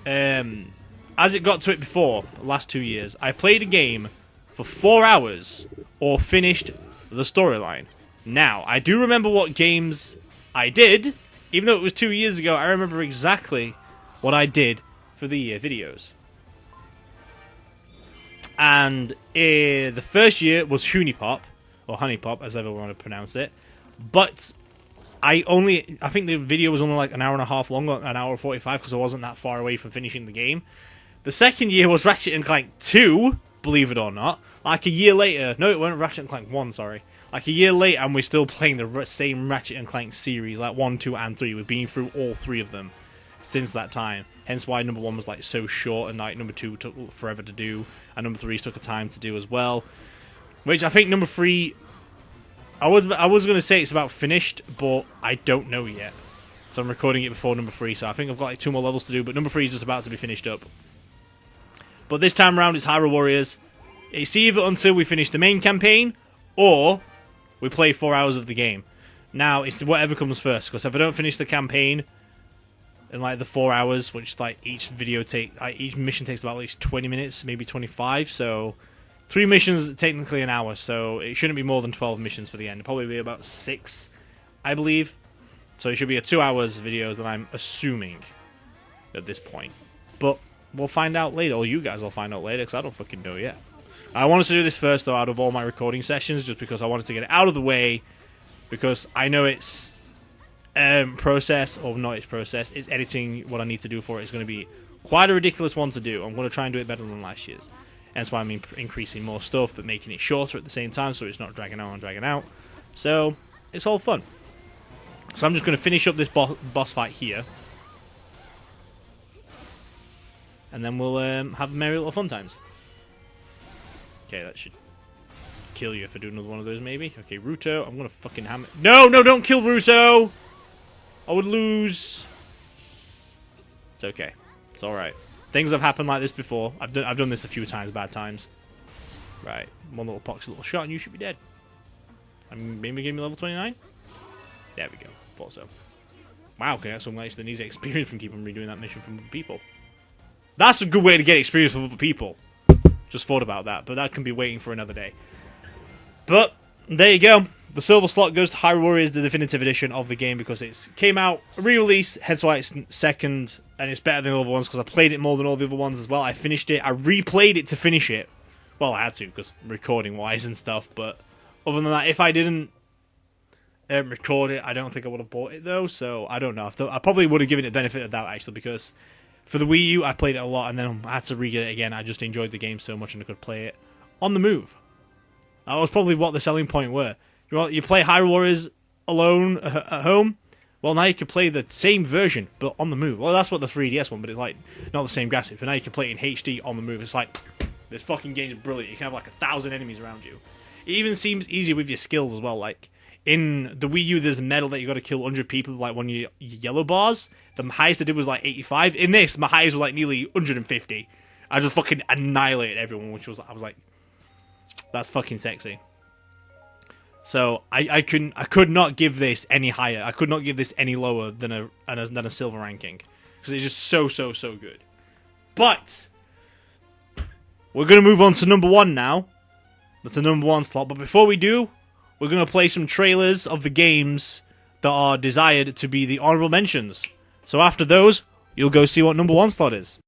As it got to it before, the last 2 years, I played a game for 4 hours, or finished the storyline. Now, I do remember what games I did, even though it was 2 years ago, I remember exactly what I did for the year videos. And the first year was Hunipop, or Honeypop, as everyone want to pronounce it. But I think the video was only like an hour and a half long, an hour 45, because I wasn't that far away from finishing the game. The second year was Ratchet & Clank 2, believe it or not. Like a year later, no, it wasn't Ratchet & Clank 1, sorry. Like a year later, and we're still playing the same Ratchet & Clank series, like 1, 2, and 3. We've been through all 3 of them since that time. Hence why number 1 was like so short, and like number 2 took forever to do, and number 3 took a time to do as well. Which I think number 3, I was going to say it's about finished, but I don't know yet. So I'm recording it before number 3, so I think I've got like 2 more levels to do, but number 3 is just about to be finished up. But this time around it's Hyrule Warriors. It's either until we finish the main campaign, or we play 4 hours of the game. Now, it's whatever comes first, because if I don't finish the campaign in like the 4 hours, which like each mission takes about at least 20 minutes, maybe 25, so 3 missions, technically an hour, so it shouldn't be more than 12 missions for the end. It'll probably be about 6, I believe. So it should be a 2 hours video that I'm assuming at this point. But we'll find out later, or you guys will find out later, because I don't fucking know yet. I wanted to do this first, though, out of all my recording sessions, just because I wanted to get it out of the way, because I know it's process, or not its process, it's editing, what I need to do for it is going to be quite a ridiculous one to do. I'm going to try and do it better than last year's. That's why I'm increasing more stuff, but making it shorter at the same time, so it's not dragging out and dragging out. So, it's all fun. So I'm just going to finish up this boss fight here. And then we'll have merry little fun times. Okay, that should kill you if I do another one of those, maybe. Okay, Ruto, I'm going to fucking hammer... No, don't kill Ruto! I would lose. It's okay. It's alright. Things have happened like this before. I've done this a few times, bad times. Right, one little poxy little shot and you should be dead. Maybe give me level 29? There we go. Thought so. Wow, okay, that's some nice that needs experience from keeping redoing that mission from other people. That's a good way to get experience from other people. Just thought about that, but that can be waiting for another day. But, there you go. The silver slot goes to Hyrule Warriors, the definitive edition of the game, because it came out re-release, hence why it's second, and it's better than the other ones, because I played it more than all the other ones as well. I finished it. I replayed it to finish it. Well, I had to, because recording-wise and stuff, but other than that, if I didn't record it, I don't think I would have bought it, though, so I don't know. I probably would have given it the benefit of the doubt, actually, because for the Wii U, I played it a lot, and then I had to re-get it again. I just enjoyed the game so much, and I could play it on the move. That was probably what the selling point were. You play Hyrule Warriors alone at home, well, now you can play the same version, but on the move. Well, that's what the 3DS one, but it's like, not the same graphics, but now you can play it in HD on the move. It's like, this fucking game's brilliant. You can have like 1,000 enemies around you. It even seems easier with your skills as well, like, in the Wii U, there's a medal that you got to kill 100 people with like one of your yellow bars. The highest I did was like 85. In this, my highest were like nearly 150. I just fucking annihilated everyone, which was, I was like, that's fucking sexy. So I could not give this any higher. I could not give this any lower than a silver ranking, because it's just so good. But we're gonna move on to number 1 now. That's the number 1 slot. But before we do, we're gonna play some trailers of the games that are desired to be the honorable mentions. So after those, you'll go see what number 1 slot is.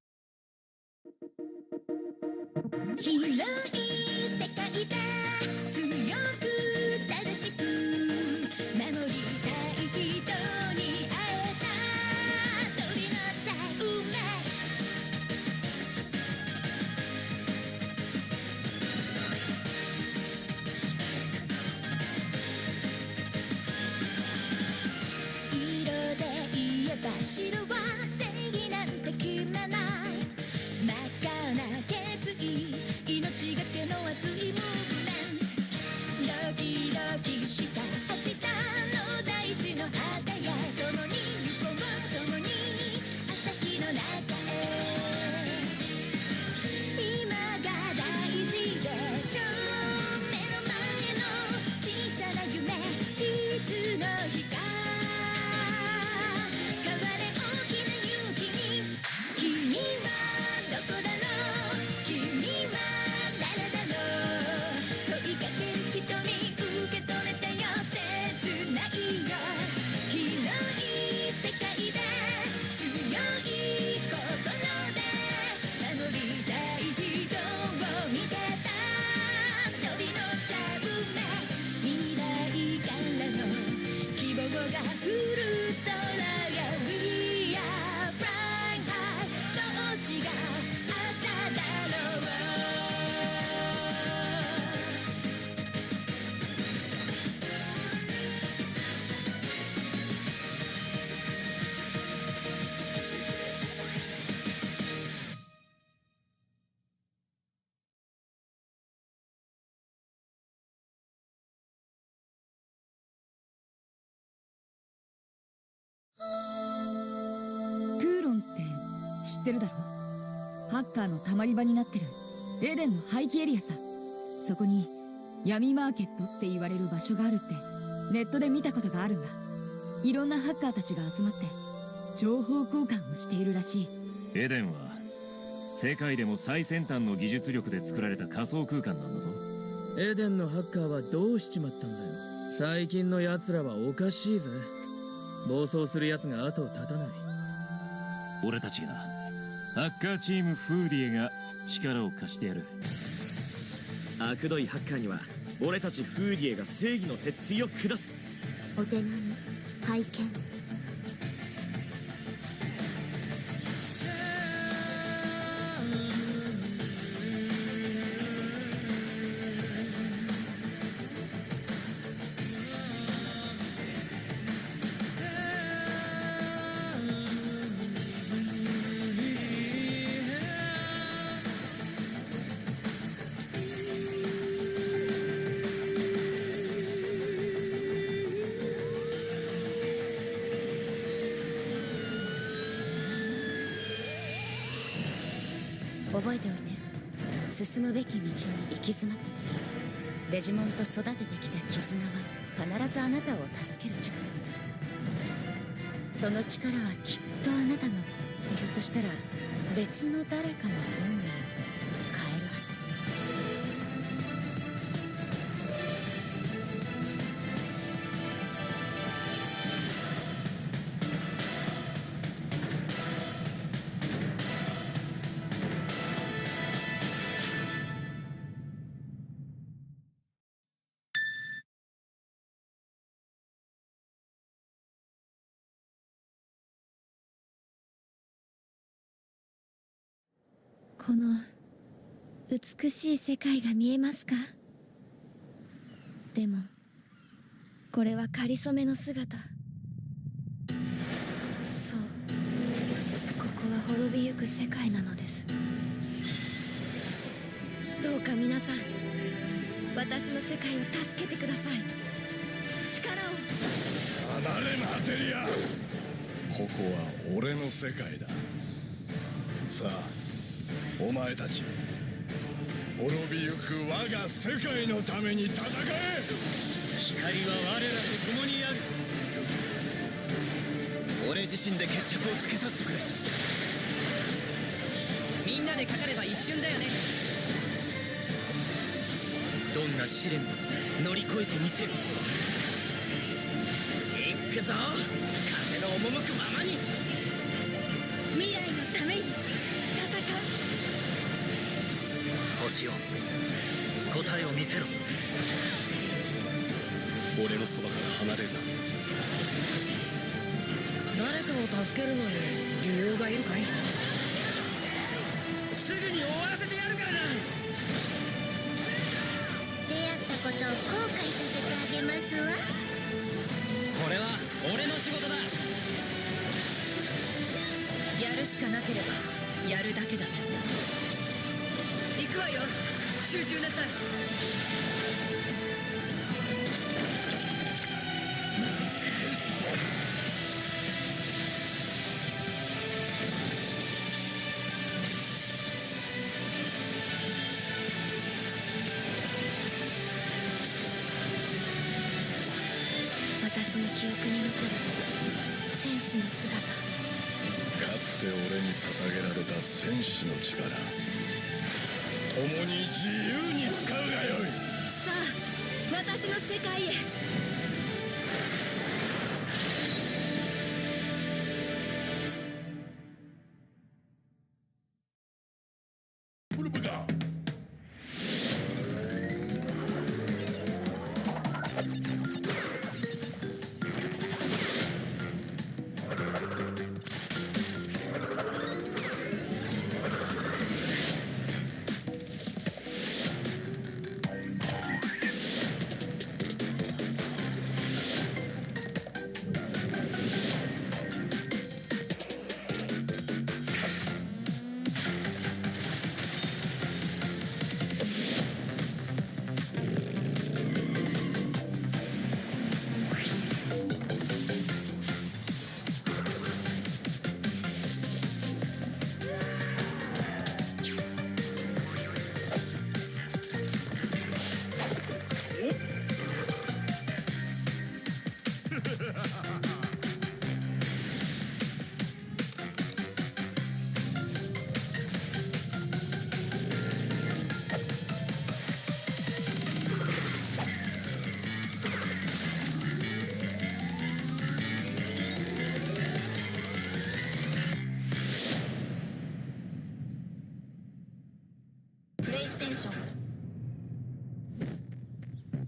後ろは正義なんて決めない真っ赤な決意命がけの熱いムーブメントドキドキした明日の大地の果てや共に行こう共に朝日の中へ今が大事でしょ目の前の小さな夢いつの日か変われ大きな勇気に君はどこだろう君は誰だろう問いかける人に受け止めてよ切ないよ広い世界で強い心で守りたい人を見てた飛び乗っちゃうね未来からの希望が降る空や We are flying high どっちが朝だろうクーロンって知ってるだろ？ハッカーのたまり場になってるエデンの廃棄エリアさ。そこに闇マーケットって言われる場所があるってネットで見たことがあるんだ。いろんなハッカーたちが集まって情報交換をしているらしい。エデンは世界でも最先端の技術力で作られた仮想空間なんだぞ。エデンのハッカーはどうしちまったんだよ。最近の奴らはおかしいぜ。暴走する奴が後を絶たない。俺たちがハッカーチームフーディエが力を貸してやる。悪どいハッカーには俺たちフーディエが正義の鉄槌を下す。お手並み拝見覚えておいて進むべき道に行き詰まった時デジモンと育ててきた絆は必ずあなたを助ける力になる。その力はきっとあなたのひょっとしたら別の誰かの運命を変えるはず。この美しい世界が見えますか？でもこれは仮初めの姿。そう、ここは滅びゆく世界なのです。どうか皆さん私の世界を助けてください。力を。離れマテリア。ここは俺の世界だ。さあお前たち滅びゆく我が世界のために戦え。光は我らと共にある。俺自身で決着をつけさせてくれ。みんなでかかれば一瞬だよね。どんな試練も乗り越えてみせる。行くぞ風の赴くままに。未来のために戦う。星よ答えを見せろ。俺のそばから離れるな。誰かを助けるのに理由がいるかい？すぐに終わらせてやるからな。出会ったことを後悔させてあげますわ。これは俺の仕事だ。しかなければやるだけだ。行くわよ。集中なさい。私の記憶に残る戦士の姿。かつて俺に捧げられた戦士の力、共に自由に使うがよい。さあ、私の世界へ。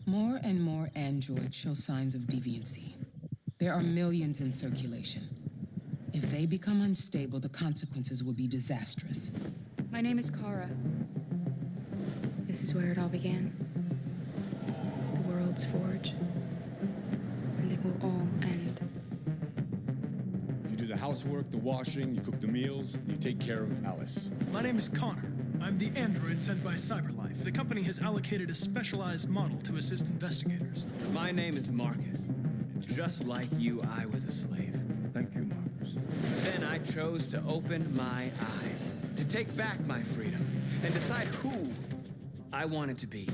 More and more androids show signs of deviancy. There are millions in circulation. If they become unstable, the consequences will be disastrous. My name is Kara. This is where it all began. The world's forge. And it will all end. You do the housework, the washing, you cook the meals, and you take care of Alice. My name is Connor. I'm the android sent by CyberLife. The company has allocated a specialized model to assist investigators. My name is Marcus. Just like you, I was a slave. Thank you, Marcus. Then I chose to open my eyes, to take back my freedom, and decide who I wanted to be.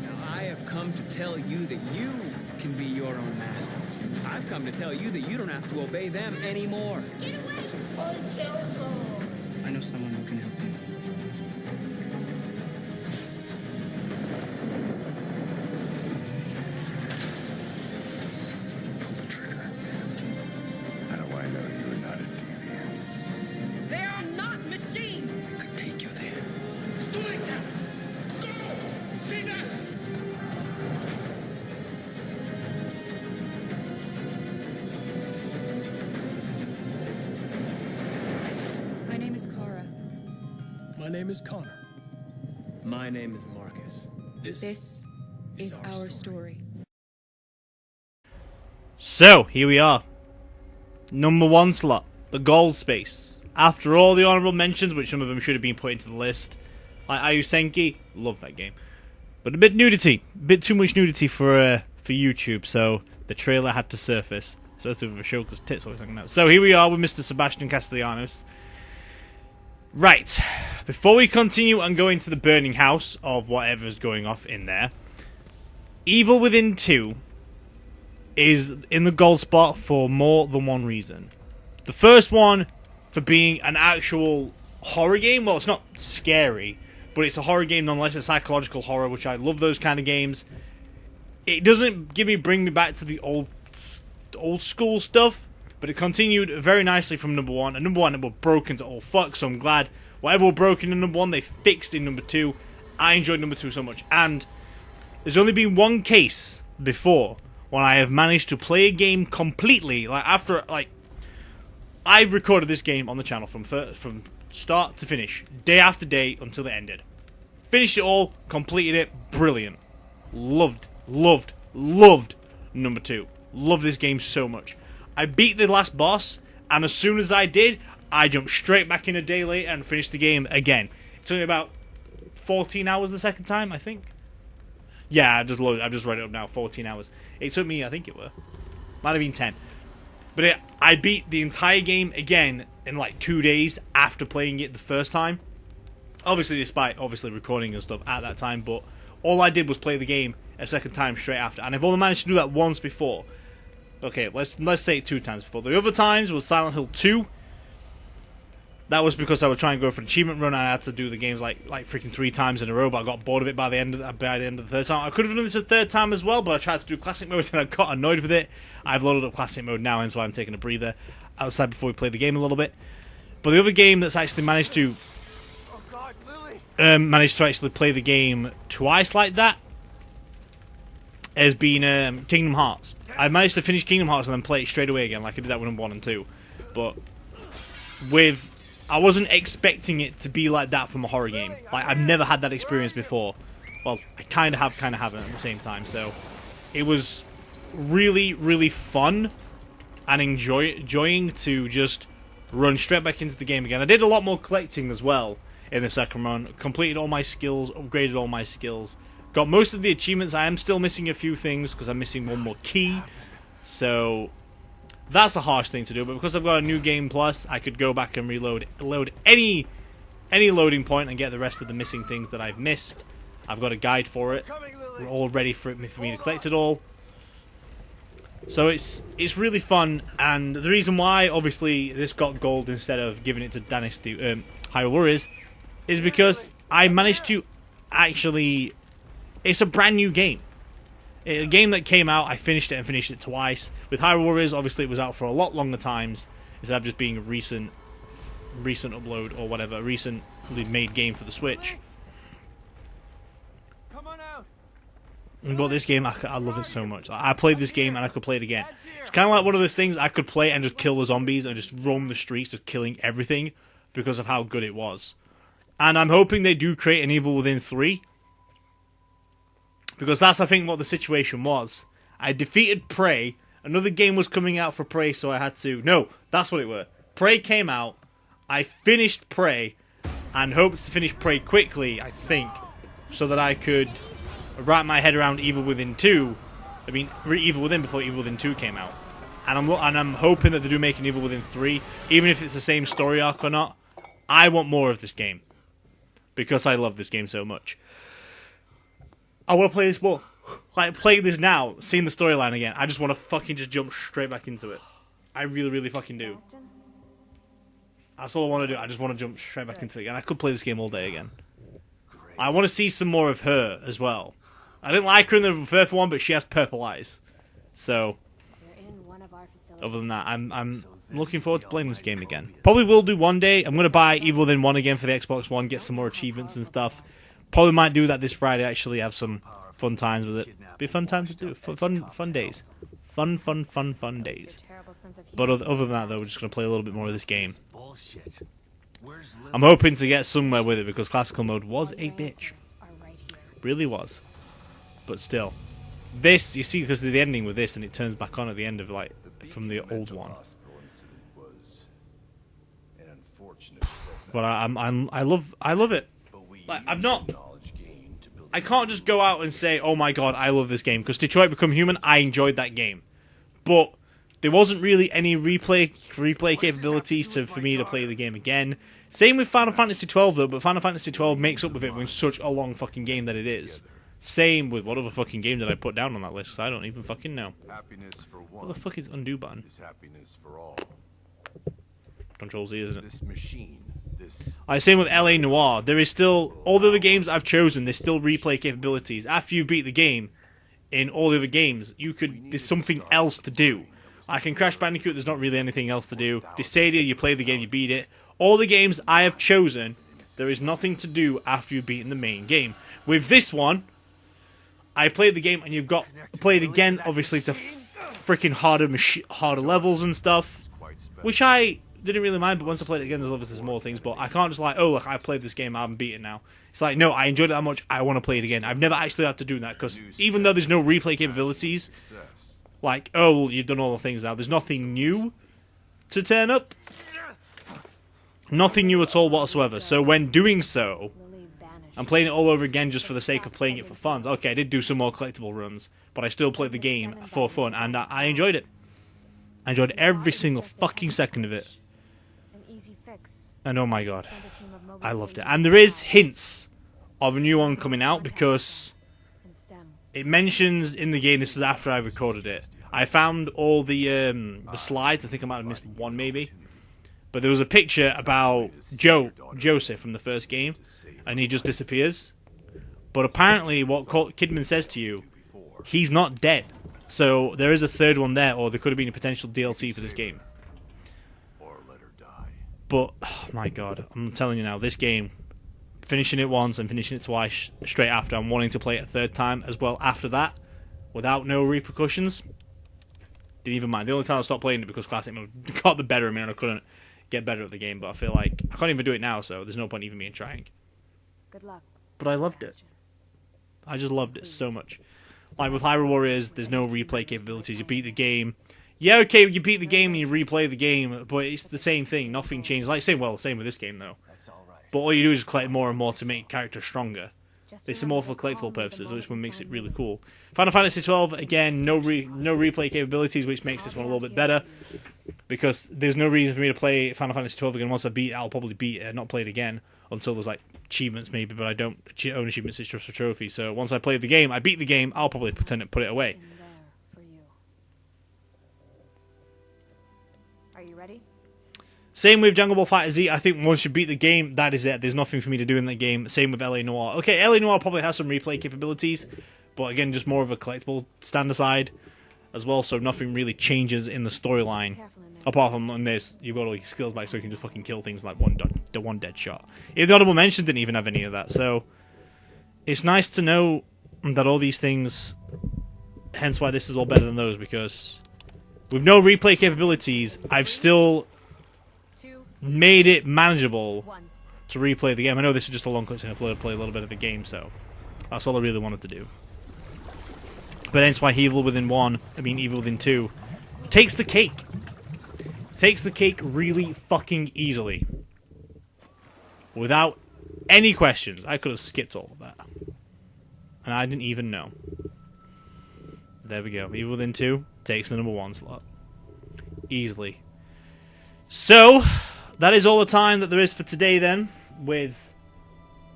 Now, I have come to tell you that you can be your own masters. I've come to tell you that you don't have to obey them anymore. Get away! Fight Jericho! I know someone who can help you. Pull the trigger. How do I know you're not a deviant? They are not machines! I could take you there. Storyteller! Go! See this! My name is Kara. My name is Connor. My name is Marcus. This is our story. So, here we are. Number 1 slot, the gold space. After all the honourable mentions, which some of them should have been put into the list, like Ayusenki, love that game. But a bit nudity, a bit too much nudity for YouTube, so the trailer had to surface. So it's a bit of a show because tits always hanging out. So here we are with Mr. Sebastian Castellanos. Right, before we continue and go into the burning house of whatever's going off in there, Evil Within 2 is in the gold spot for more than one reason. The first one, for being an actual horror game. Well, it's not scary, but it's a horror game nonetheless. It's psychological horror, which I love those kind of games. It doesn't bring me back to the old school stuff, but it continued very nicely from number 1. And number 1, it was broken to all fuck, so I'm glad whatever were broken in number 1, they fixed in number 2. I enjoyed number 2 so much. And there's only been one case before when I have managed to play a game completely, I recorded this game on the channel from start to finish, day after day until it ended. Finished it all, completed it, brilliant. Loved number 2. Love this game so much. I beat the last boss, and as soon as I did, I jumped straight back in a day later and finished the game again. It took me about 14 hours the second time, I think. Yeah, I've just read it up now. 14 hours. It took me, I think it were. Might have been 10. But I beat the entire game again in like 2 days after playing it the first time. Obviously, despite recording and stuff at that time, but all I did was play the game a second time straight after. And I've only managed to do that once before. Okay, let's say it 2 times before. The other times was Silent Hill 2. That was because I was trying to go for an achievement run and I had to do the games like freaking 3 times in a row, but I got bored of it by the end of the third time. I could have done this a third time as well, but I tried to do classic mode and I got annoyed with it. I've loaded up classic mode now, and so I'm taking a breather outside before we play the game a little bit. But the other game that's actually managed to actually play the game twice like that has been Kingdom Hearts. I managed to finish Kingdom Hearts and then play it straight away again, like I did that with 1 and 2. But I wasn't expecting it to be like that from a horror game. Like, I've never had that experience before. Well, I kind of haven't at the same time. So, it was really, really fun and enjoying to just run straight back into the game again. I did a lot more collecting as well in the second run. Completed all my skills, upgraded all my skills. Got most of the achievements. I am still missing a few things because I'm missing one more key. So that's a harsh thing to do, but because I've got a new game plus, I could go back and load any loading point and get the rest of the missing things that I've missed. I've got a guide for it. We're all ready for me to collect it all. So it's really fun, and the reason why obviously this got gold instead of giving it to Dynasty Hyrule Warriors is because I managed to actually. It's a brand new game. A game that came out, I finished it and finished it twice. With Hyrule Warriors, obviously it was out for a lot longer times, instead of just being a recent upload or whatever, a recently made game for the Switch. But this game, I love it so much. I played this game and I could play it again. It's kind of like one of those things I could play and just kill the zombies and just roam the streets, just killing everything because of how good it was. And I'm hoping they do create an Evil Within 3. Because that's, I think, what the situation was. I defeated Prey. Another game was coming out for Prey, so I had to... No, that's what it were. Prey came out. I finished Prey. And hoped to finish Prey quickly, I think. So that I could wrap my head around Evil Within 2. I mean, Evil Within before Evil Within 2 came out. And I'm hoping that they do make an Evil Within 3. Even if it's the same story arc or not. I want more of this game. Because I love this game so much. I want to play this more. Like, playing this now, seeing the storyline again, I just want to fucking just jump straight back into it. I really, really fucking do. That's all I want to do. I just want to jump straight back into it again. I could play this game all day again. I want to see some more of her as well. I didn't like her in the first one, but she has purple eyes. So, other than that, I'm looking forward to playing this game again. Probably will do one day. I'm going to buy Evil Within 1 again for the Xbox One, get some more achievements and stuff. Probably might do that this Friday, actually, have some fun times with it. Be fun times to do. Fun days. Fun days. But other than that, though, we're just going to play a little bit more of this game. I'm hoping to get somewhere with it, because classical mode was a bitch. Really was. But still. This, you see, because of the ending with this, and it turns back on at the end of, like, from the old one. But I love it. Like, I can't just go out and say, oh my god, I love this game, because Detroit Become Human, I enjoyed that game. But there wasn't really any replay capabilities for me to play the game again. Same with Final Fantasy XII though, but Final Fantasy XII makes up with it when such a long fucking game that it is. Same with what other fucking game did I put down on that list, because I don't even fucking know. What the fuck is undo button? Control Z, isn't it? Same with LA Noire. There is still, all the other games I've chosen, there's still replay capabilities. After you beat the game, in all the other games, there's something else to do. Like in Crash Bandicoot, there's not really anything else to do. Dissidia, you play the game, you beat it. All the games I have chosen, there is nothing to do after you've beaten the main game. With this one, I played the game and you've got to play it again, obviously, to freaking harder levels and stuff. Which I didn't really mind, but once I played it again, there's obviously some more things. But I can't just like, oh look, I played this game, I haven't beat it now. It's like, no, I enjoyed it that much, I want to play it again. I've never actually had to do that, because even though there's no replay capabilities, like, oh, well, you've done all the things now, there's nothing new to turn up. Nothing new at all whatsoever. So when doing so, I'm playing it all over again just for the sake of playing it for fun. Okay, I did do some more collectible runs, but I still played the game for fun, and I enjoyed it. I enjoyed every single fucking second of it. And oh my god, I loved it. And there is hints of a new one coming out, because it mentions in the game, this is after I recorded it, I found all the slides. I think I might have missed one maybe. But there was a picture about Joseph from the first game, and he just disappears. But apparently what Kidman says to you, he's not dead. So there is a third one there, or there could have been a potential DLC for this game. But, oh my god, I'm telling you now, this game, finishing it once and finishing it twice straight after, I'm wanting to play it a third time as well after that, without no repercussions. Didn't even mind. The only time I stopped playing it because Classic Mode got the better of me and I couldn't get better at the game, but I feel like I can't even do it now, so there's no point even me in trying. Good luck. But I loved it. I just loved it so much. Like with Hyrule Warriors, there's no replay capabilities. You beat the game. Yeah, okay, you beat the game and you replay the game, but it's the same thing. Nothing changes. Like, same with this game, though. But all you do is collect more and more to make characters stronger. It's more for collectible purposes, which one makes it really cool. Final Fantasy XII, again, no replay capabilities, which makes this one a little bit better. Because there's no reason for me to play Final Fantasy XII again. Once I beat it, I'll probably beat it, not play it again. Until there's, like, achievements maybe, but I don't own achievements, it's just for trophies. So once I play the game, I beat the game, I'll probably pretend to put it away. Are you ready? Same with Jungle Ball Fighter Z. I think once you beat the game, that is it. There's nothing for me to do in that game. Same with LA Noire. Okay, LA Noire probably has some replay capabilities, but again, just more of a collectible stand aside as well, so nothing really changes in the storyline. Apart from on this, you've got all your skills back so you can just fucking kill things like one dead shot. Yeah, the Audible Mentions didn't even have any of that, so it's nice to know that all these things, hence why this is all better than those, because with no replay capabilities, I've still made it manageable to replay the game. I know this is just a long cutscene. I play a little bit of the game, so that's all I really wanted to do. But hence why Evil Within 2 takes the cake. Takes the cake really fucking easily. Without any questions. I could have skipped all of that. And I didn't even know. There we go. Evil Within 2 takes the number 1 slot. Easily. So, that is all the time that there is for today then, with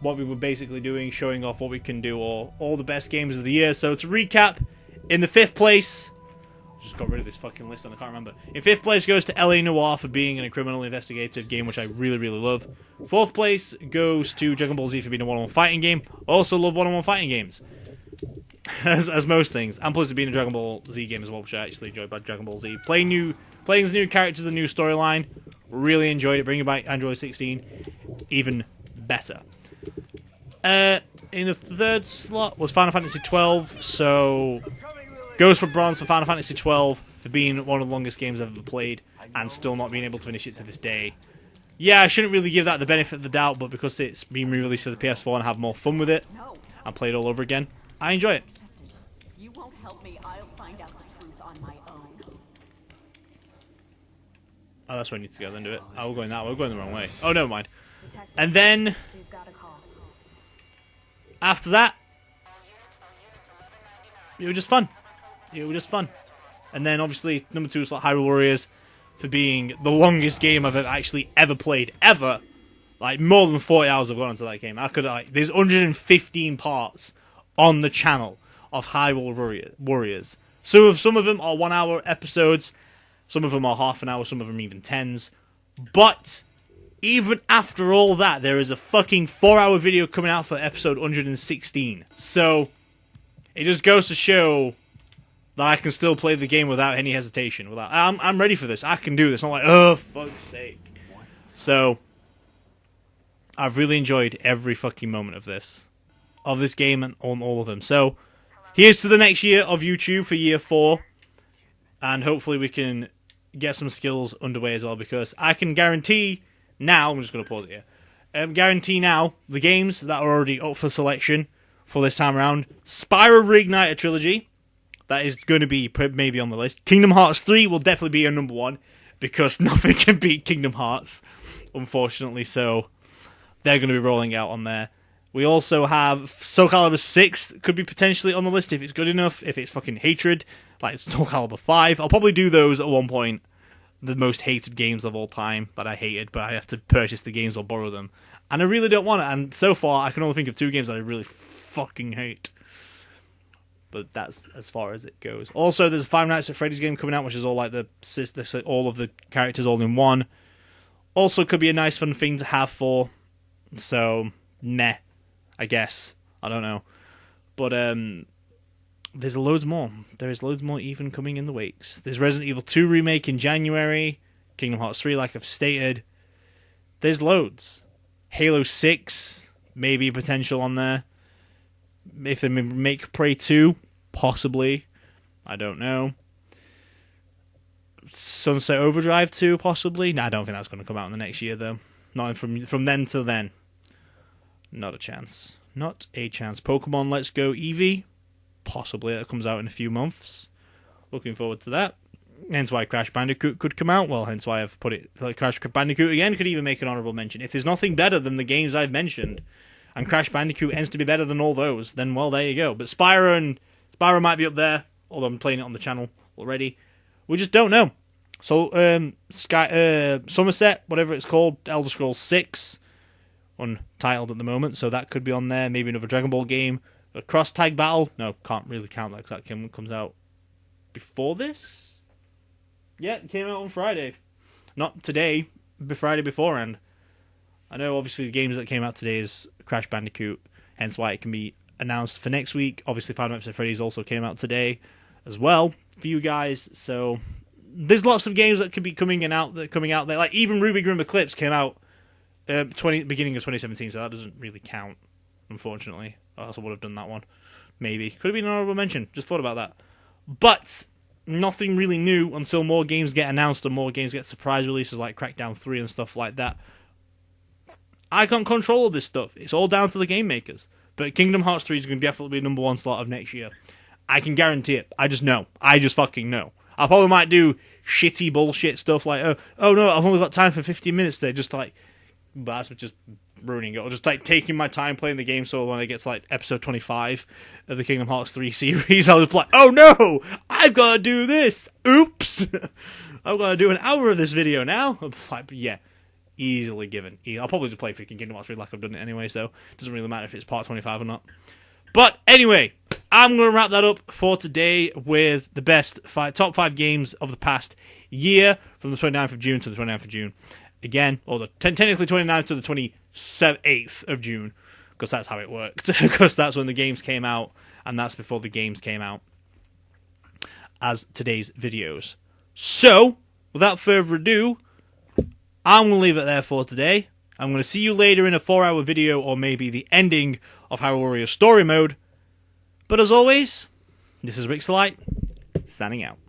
what we were basically doing, showing off what we can do, or all the best games of the year. So to recap, in the 5th place, just got rid of this fucking list and I can't remember. In 5th place goes to LA Noire for being a criminal investigative game, which I really, really love. 4th place goes to Dragon Ball Z for being a one-on-one fighting game. Also love one-on-one fighting games. as most things. And plus it being a Dragon Ball Z game as well, which I actually enjoyed by Dragon Ball Z. Playing as new characters, a new storyline. Really enjoyed it. Bringing back Android 16. Even better. In the 3rd slot was Final Fantasy 12. So goes for bronze for Final Fantasy 12 for being one of the longest games I've ever played and still not being able to finish it to this day. Yeah, I shouldn't really give that the benefit of the doubt, but because it's been re-released for the PS4 and have more fun with it and play it all over again, I enjoy it. You won't help me. I'll find out the truth on my own. Oh, that's where I need to go then do it. Oh, we're going that way. We're going the wrong way. Oh, never mind. And then after that, it was just fun. And then obviously number 2 is like Hyrule Warriors for being the longest game I've actually ever played ever. Like more than 40 hours I've gone into that game. There's 115 parts on the channel of Hyrule Warriors. So some of them are 1 hour episodes, some of them are half an hour, some of them even 10s. But even after all that, there is a fucking 4-hour video coming out for episode 116. So it just goes to show that I can still play the game without any hesitation. I'm ready for this. I can do this. I'm like, oh, fuck's sake. So I've really enjoyed every fucking moment of this game and on all of them. So here's to the next year of YouTube for year 4, and hopefully we can get some skills underway as well, because I can guarantee now, I'm just going to pause it here, guarantee now the games that are already up for selection for this time around: Spyro Reignite Trilogy, that is going to be maybe on the list. Kingdom Hearts 3 will definitely be a number 1. because nothing can beat Kingdom Hearts, unfortunately. So they're going to be rolling out on there. We also have Soul Calibur 6 could be potentially on the list if it's good enough. If it's fucking hatred, like Soul Calibur 5. I'll probably do those at one point. The most hated games of all time that I hated, but I have to purchase the games or borrow them. And I really don't want it. And so far, I can only think of 2 games that I really fucking hate. But that's as far as it goes. Also, there's a Five Nights at Freddy's game coming out, which is all like all of the characters all in one. Also, could be a nice fun thing to have for. So, meh. I guess. I don't know. But there's loads more. There is loads more even coming in the wakes. There's Resident Evil 2 remake in January. Kingdom Hearts 3, like I've stated. There's loads. Halo 6, maybe potential on there. If they make Prey 2, possibly. I don't know. Sunset Overdrive 2, possibly. No, I don't think that's going to come out in the next year, though. Not from then till then. Not a chance. Not a chance. Pokemon Let's Go Eevee. Possibly. That comes out in a few months. Looking forward to that. Hence why Crash Bandicoot could come out. Well, hence why I've put it... Like Crash Bandicoot, again, could even make an honourable mention. If there's nothing better than the games I've mentioned, and Crash Bandicoot ends to be better than all those, then, well, there you go. But Spyro might be up there, although I'm playing it on the channel already. We just don't know. So, Somerset, whatever it's called, Elder Scrolls 6... untitled at the moment, so that could be on there. Maybe another Dragon Ball game. A Cross Tag Battle. No, can't really count that because that comes out before this. Yeah, it came out on Friday. Not today, but Friday beforehand. I know obviously the games that came out today is Crash Bandicoot, hence why it can be announced for next week. Obviously Five Nights at Freddy's also came out today as well for you guys, so there's lots of games that could be coming out there. Like even Ruby Grim Eclipse came out beginning of 2017, so that doesn't really count, unfortunately. I also would have done that one. Maybe. Could have been an honorable mention. Just thought about that. But nothing really new until more games get announced and more games get surprise releases like Crackdown 3 and stuff like that. I can't control all this stuff. It's all down to the game makers. But Kingdom Hearts 3 is going to definitely be number 1 slot of next year. I can guarantee it. I just know. I just fucking know. I probably might do shitty bullshit stuff like, oh no, I've only got time for 15 minutes there, just like... But that's just ruining it. Or just like taking my time playing the game, so when I get to like episode 25 of the Kingdom Hearts 3 series, I'll just be like, oh no! I've got to do this! Oops! I've got to do an hour of this video now? Like, yeah, easily given. I'll probably just play freaking Kingdom Hearts 3 like I've done it anyway, so it doesn't really matter if it's part 25 or not. But anyway, I'm going to wrap that up for today with the best top 5 games of the past year from the 29th of June to the 29th of June. Again, or the technically 29th to the 28th of June, because that's how it worked. Because that's when the games came out, and that's before the games came out as today's videos. So, without further ado, I'm going to leave it there for today. I'm going to see you later in a 4-hour video, or maybe the ending of Hyrule Warriors Story Mode. But as always, this is Rixxalight, signing out.